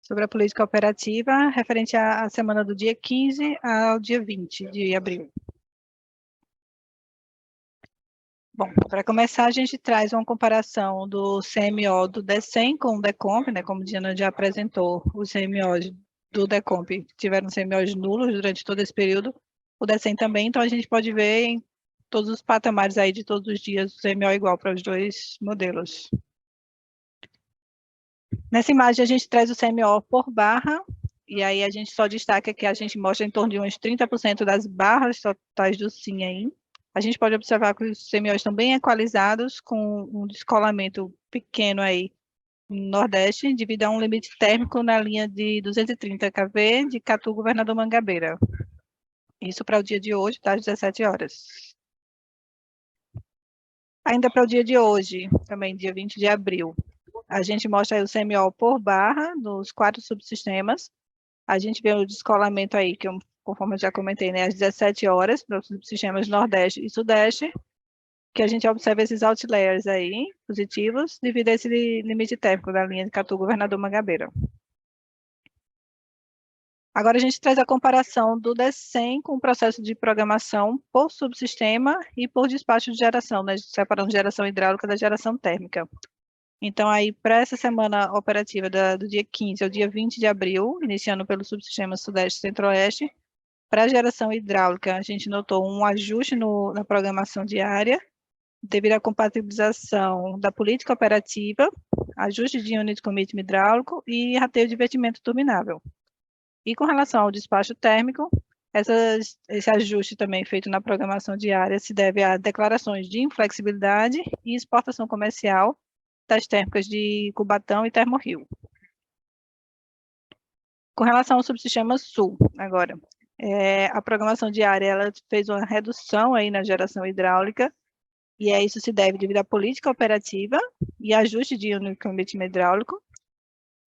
sobre a política operativa referente à semana do dia 15 ao dia 20 de abril. Bom, para começar, a gente traz uma comparação do CMO do DECEM com o DECOMP, né? Como a Diana já apresentou, os CMOs do DECOMP tiveram CMOs nulos durante todo esse período, o DECEM também, então a gente pode ver em todos os patamares aí de todos os dias o CMO igual para os dois modelos. Nessa imagem a gente traz o CMO por barra, e aí a gente só destaca que a gente mostra em torno de uns 30% das barras totais do SIM aí. A gente pode observar que os CMOs estão bem equalizados, com um descolamento pequeno aí no Nordeste, devido a um limite térmico na linha de 230 kV de Catu, Governador Mangabeira. Isso para o dia de hoje, tá, às 17 horas. Ainda para o dia de hoje, também dia 20 de abril, a gente mostra aí o CMO por barra nos 4 subsistemas. A gente vê o descolamento aí, que conforme eu já comentei, né, às 17 horas, para os subsistemas Nordeste e Sudeste, que a gente observa esses outliers aí, positivos, devido a esse limite térmico da linha de Catu, Governador Mangabeira. Agora a gente traz a comparação do DECEM com o processo de programação por subsistema e por despacho de geração, né, separando geração hidráulica da geração térmica. Então, aí, para essa semana operativa do dia 15 ao dia 20 de abril, iniciando pelo subsistema Sudeste e Centro-Oeste, para a geração hidráulica, a gente notou um ajuste na programação diária, devido à compatibilização da política operativa, ajuste de unit commitment hidráulico e rateio de vertimento turbinável. E com relação ao despacho térmico, esse ajuste também feito na programação diária se deve a declarações de inflexibilidade e exportação comercial das térmicas de Cubatão e Termorrio. Com relação ao subsistema Sul, agora, A programação diária ela fez uma redução aí na geração hidráulica, e isso se deve devido à política operativa e ajuste de unicamente hidráulico.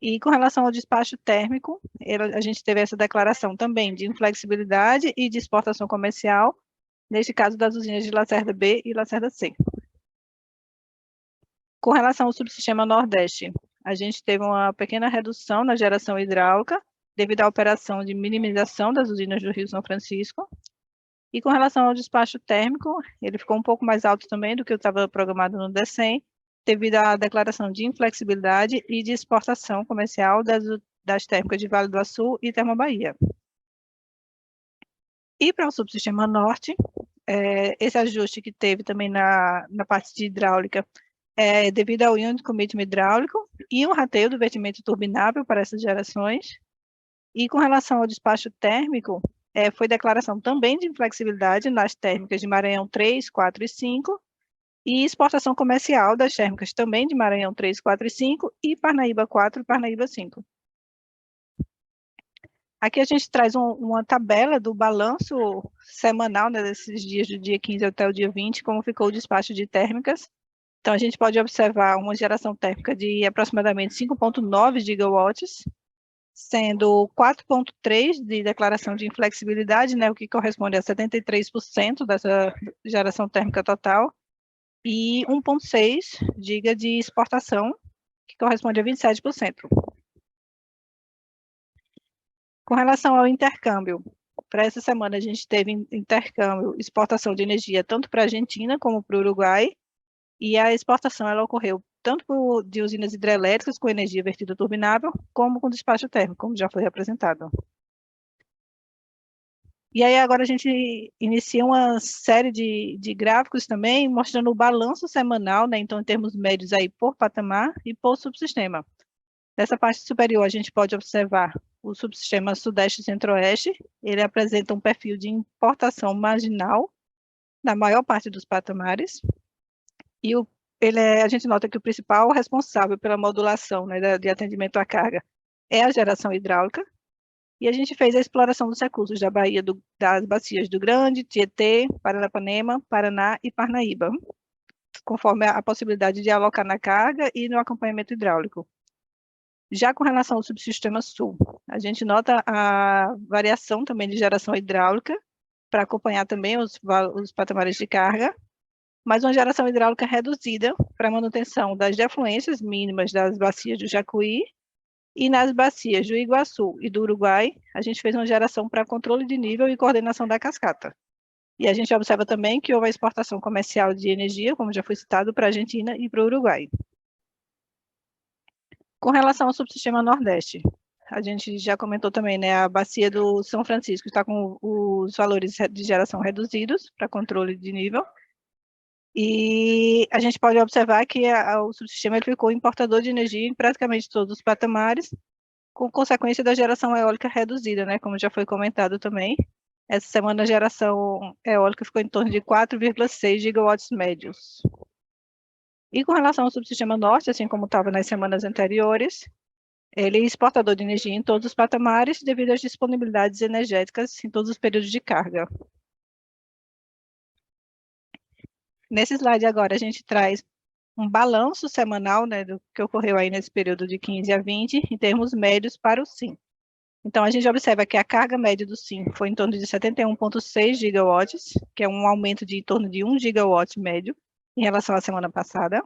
E com relação ao despacho térmico, a gente teve essa declaração também de inflexibilidade e de exportação comercial, neste caso das usinas de Lacerda B e Lacerda C. Com relação ao subsistema Nordeste, a gente teve uma pequena redução na geração hidráulica, devido à operação de minimização das usinas do Rio São Francisco. E com relação ao despacho térmico, ele ficou um pouco mais alto também do que estava programado no DECEM, devido à declaração de inflexibilidade e de exportação comercial das térmicas de Vale do Açu e Termobahia. E para o subsistema Norte, esse ajuste que teve também na parte de hidráulica devido ao Unit Commitment hidráulico e um rateio do vertimento turbinável para essas gerações. E com relação ao despacho térmico, foi declaração também de inflexibilidade nas térmicas de Maranhão 3, 4 e 5, e exportação comercial das térmicas também de Maranhão 3, 4 e 5, e Parnaíba 4 e Parnaíba 5. Aqui a gente traz uma tabela do balanço semanal, né, desses dias, do dia 15 até o dia 20, como ficou o despacho de térmicas. Então, a gente pode observar uma geração térmica de aproximadamente 5,9 gigawatts, sendo 4,3 de declaração de inflexibilidade, né, o que corresponde a 73% dessa geração térmica total, e 1,6 giga de exportação, que corresponde a 27%. Com relação ao intercâmbio, para essa semana a gente teve intercâmbio, exportação de energia tanto para a Argentina como para o Uruguai, e a exportação ela ocorreu tanto de usinas hidrelétricas com energia vertida turbinável, como com despacho térmico, como já foi apresentado. E aí agora a gente inicia uma série de gráficos também, mostrando o balanço semanal, né, então em termos médios aí por patamar e por subsistema. Nessa parte superior a gente pode observar o subsistema Sudeste e Centro-Oeste, ele apresenta um perfil de importação marginal na maior parte dos patamares, e a gente nota que o principal responsável pela modulação, né, de atendimento à carga é a geração hidráulica, e a gente fez a exploração dos recursos da Bahia, das bacias do Grande, Tietê, Paranapanema, Paraná e Parnaíba, conforme a possibilidade de alocar na carga e no acompanhamento hidráulico. Já com relação ao subsistema Sul, a gente nota a variação também de geração hidráulica, para acompanhar também os patamares de carga, mas uma geração hidráulica reduzida para manutenção das defluências mínimas das bacias do Jacuí, e nas bacias do Iguaçu e do Uruguai, a gente fez uma geração para controle de nível e coordenação da cascata. E a gente observa também que houve a exportação comercial de energia, como já foi citado, para a Argentina e para o Uruguai. Com relação ao subsistema Nordeste, a gente já comentou também, né, a bacia do São Francisco está com os valores de geração reduzidos para controle de nível, e a gente pode observar que o subsistema ele ficou importador de energia em praticamente todos os patamares, com consequência da geração eólica reduzida, né, como já foi comentado também. Essa semana a geração eólica ficou em torno de 4,6 gigawatts médios. E com relação ao subsistema Norte, assim como estava nas semanas anteriores, ele é exportador de energia em todos os patamares, devido às disponibilidades energéticas em todos os períodos de carga. Nesse slide agora a gente traz um balanço semanal, né, do que ocorreu aí nesse período de 15 a 20, em termos médios para o SIM. Então, a gente observa que a carga média do SIM foi em torno de 71,6 gigawatts, que é um aumento de em torno de 1 gigawatt médio em relação à semana passada.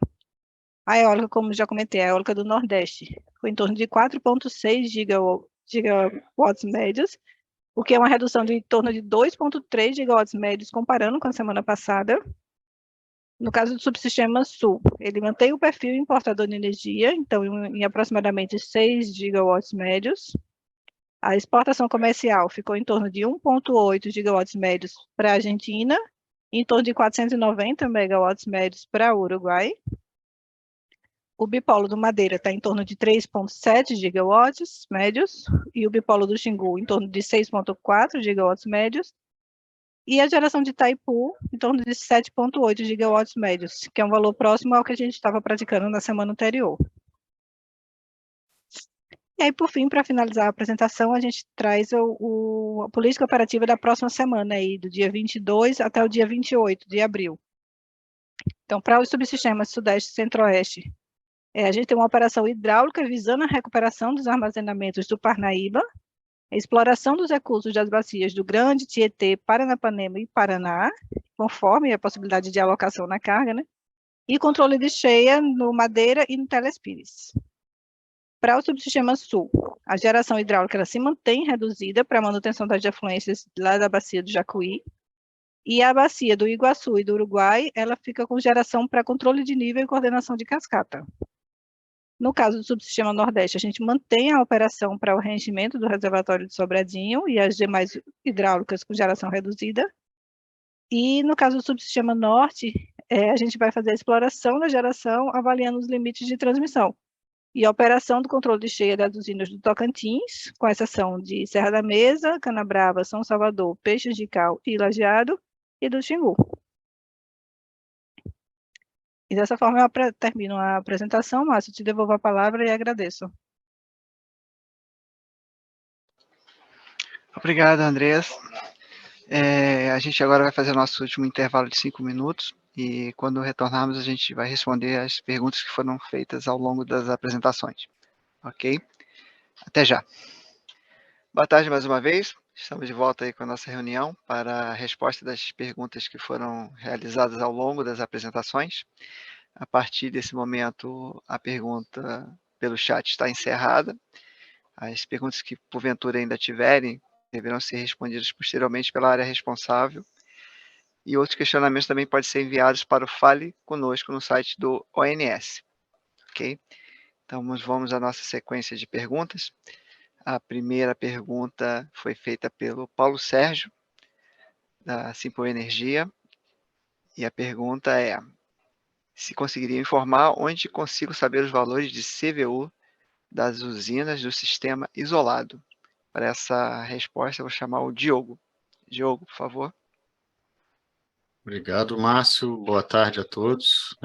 A eólica, como já comentei, a eólica do Nordeste foi em torno de 4,6 gigawatts médios, o que é uma redução de em torno de 2,3 gigawatts médios comparando com a semana passada. No caso do subsistema Sul, ele mantém o perfil importador de energia, então em aproximadamente 6 gigawatts médios. A exportação comercial ficou em torno de 1,8 gigawatts médios para a Argentina, em torno de 490 megawatts médios para o Uruguai. O bipolo do Madeira está em torno de 3,7 gigawatts médios, e o bipolo do Xingu em torno de 6,4 gigawatts médios, e a geração de Itaipu em torno de 7,8 gigawatts médios, que é um valor próximo ao que a gente estava praticando na semana anterior. E aí, por fim, para finalizar a apresentação, a gente traz a política operativa da próxima semana, aí, do dia 22 até o dia 28 de abril. Então, para os subsistemas Sudeste e Centro-Oeste, a gente tem uma operação hidráulica visando a recuperação dos armazenamentos do Parnaíba, a exploração dos recursos das bacias do Grande, Tietê, Paranapanema e Paraná, conforme a possibilidade de alocação na carga, né? E controle de cheia no Madeira e no Telespires. Para o subsistema Sul, a geração hidráulica ela se mantém reduzida para a manutenção das afluências lá da bacia do Jacuí, e a bacia do Iguaçu e do Uruguai, ela fica com geração para controle de nível e coordenação de cascata. No caso do subsistema Nordeste, a gente mantém a operação para o reenchimento do reservatório de Sobradinho e as demais hidráulicas com geração reduzida. E no caso do subsistema Norte, a gente vai fazer a exploração da geração, avaliando os limites de transmissão. E a operação do controle de cheia das usinas do Tocantins, com exceção de Serra da Mesa, Canabrava, São Salvador, Peixes de Cal e Lajeado, e do Xingu. E dessa forma eu termino a apresentação. Márcio, te devolvo a palavra e agradeço. Obrigado, Andrés. A gente agora vai fazer nosso último intervalo de 5 minutos e quando retornarmos a gente vai responder as perguntas que foram feitas ao longo das apresentações. Ok? Até já. Boa tarde mais uma vez. Estamos de volta aí com a nossa reunião para a resposta das perguntas que foram realizadas ao longo das apresentações. A partir desse momento, a pergunta pelo chat está encerrada. As perguntas que porventura ainda tiverem deverão ser respondidas posteriormente pela área responsável. E outros questionamentos também podem ser enviados para o Fale Conosco no site do ONS. Ok? Então, vamos à nossa sequência de perguntas. A primeira pergunta foi feita pelo Paulo Sérgio, da Simple Energia, e a pergunta é: se conseguiria informar onde consigo saber os valores de CVU das usinas do sistema isolado? Para essa resposta, eu vou chamar o Diogo. Diogo, por favor. Obrigado, Márcio. Boa tarde a todos.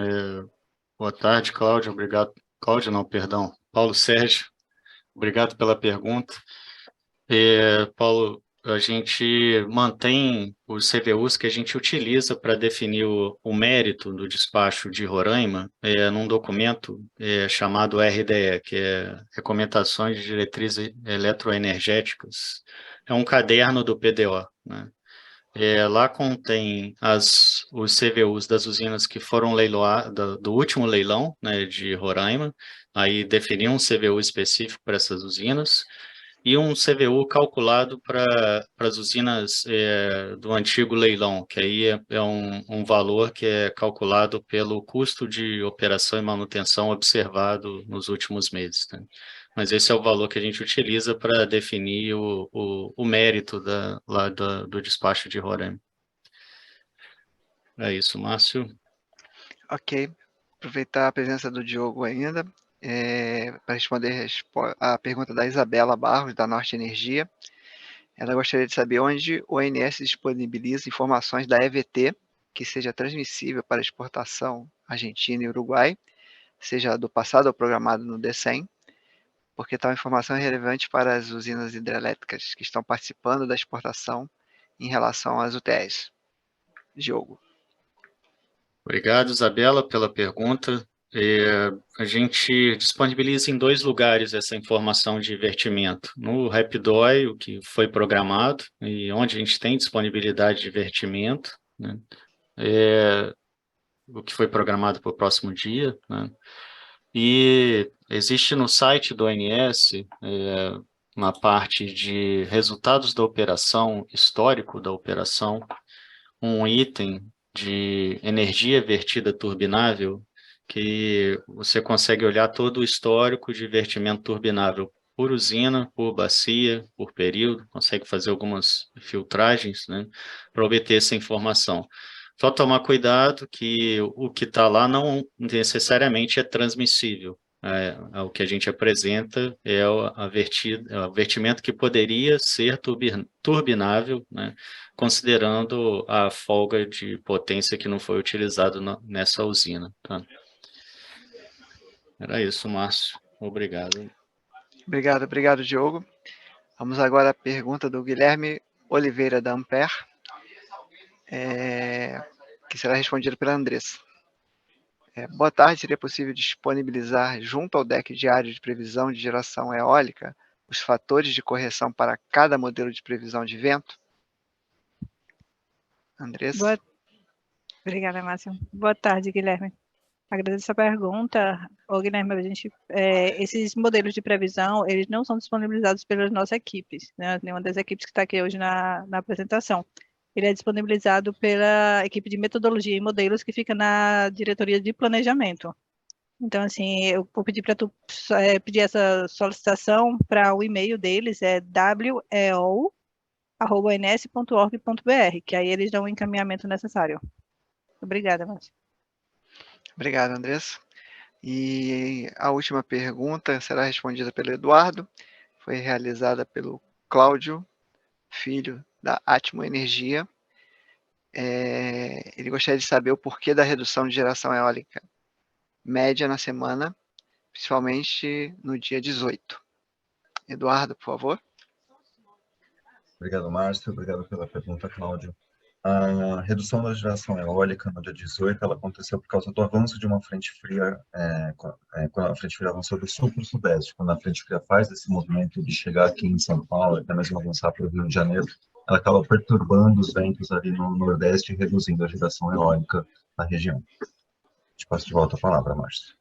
Boa tarde, Cláudio. Obrigado. Cláudio, não, perdão. Paulo Sérgio. Obrigado pela pergunta. Paulo, a gente mantém os CVUs que a gente utiliza para definir o mérito do despacho de Roraima num documento chamado RDE, que é Recomendações de Diretrizes Eletroenergéticas. É um caderno do PDO, né? Lá contém os CVUs das usinas que foram leiloadas, do último leilão, né, de Roraima, aí definiu um CVU específico para essas usinas, e um CVU calculado para as usinas do antigo leilão, que aí é um valor que é calculado pelo custo de operação e manutenção observado nos últimos meses, né? Mas esse é o valor que a gente utiliza para definir o mérito do despacho de Roraima. É isso, Márcio. Ok. Aproveitar a presença do Diogo ainda, para responder a pergunta da Isabela Barros, da Norte Energia. Ela gostaria de saber onde o ONS disponibiliza informações da EVT que seja transmissível para exportação Argentina e Uruguai, seja do passado ou programado no DECEM, porque tal informação é relevante para as usinas hidrelétricas que estão participando da exportação em relação às UTS. Diogo. Obrigado, Isabela, pela pergunta. A gente disponibiliza em 2 lugares essa informação de vertimento. No RapidOI, o que foi programado, e onde a gente tem disponibilidade de vertimento, né? O que foi programado para o próximo dia, né? E existe no site do ONS, na parte de resultados da operação, histórico da operação, um item de energia vertida turbinável, que você consegue olhar todo o histórico de vertimento turbinável por usina, por bacia, por período, consegue fazer algumas filtragens, né, para obter essa informação. Só tomar cuidado que o que está lá não necessariamente é transmissível. O que a gente apresenta é o vertimento que poderia ser turbinável, né, considerando a folga de potência que não foi utilizado nessa usina. Tá? Era isso, Márcio. Obrigado. Obrigado, Diogo. Vamos agora à pergunta do Guilherme Oliveira da Ampere, que será respondida pela Andressa. Boa tarde, seria possível disponibilizar junto ao deck diário de previsão de geração eólica os fatores de correção para cada modelo de previsão de vento? Andressa? Obrigada, Márcio. Boa tarde, Guilherme. Agradeço a pergunta. Guilherme, esses modelos de previsão, eles não são disponibilizados pelas nossas equipes, né? Nenhuma das equipes que está aqui hoje na apresentação. Ele é disponibilizado pela equipe de metodologia e modelos que fica na diretoria de planejamento. Então, assim, eu vou pedir para tu pedir essa solicitação para o e-mail deles, weo@ins.org.br, que aí eles dão o encaminhamento necessário. Obrigada, Márcio. Obrigado, Andressa. E a última pergunta será respondida pelo Eduardo, foi realizada pelo Cláudio, filho da Atmo Energia. Ele gostaria de saber o porquê da redução de geração eólica média na semana, principalmente no dia 18. Eduardo, por favor. Obrigado, Márcio. Obrigado pela pergunta, Cláudio. A redução da geração eólica no dia 18, ela aconteceu por causa do avanço de uma frente fria, quando a frente fria avançou do sul para o sudeste. Quando a frente fria faz esse movimento de chegar aqui em São Paulo, até mesmo avançar para o Rio de Janeiro, ela acaba perturbando os ventos ali no nordeste e reduzindo a geração eólica na região. Te passo de volta a palavra, Márcio.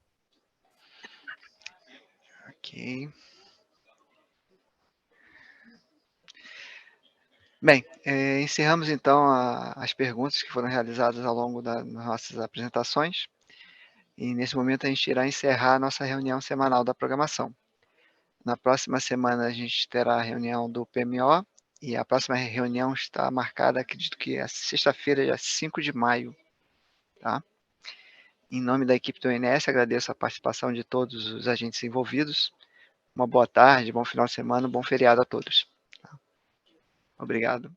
Ok. Bem, encerramos então as perguntas que foram realizadas ao longo das nossas apresentações. E nesse momento a gente irá encerrar a nossa reunião semanal da programação. Na próxima semana a gente terá a reunião do PMO, e a próxima reunião está marcada, acredito que é sexta-feira, dia 5 de maio. Tá? Em nome da equipe do ONS, agradeço a participação de todos os agentes envolvidos. Uma boa tarde, bom final de semana, bom feriado a todos. Obrigado.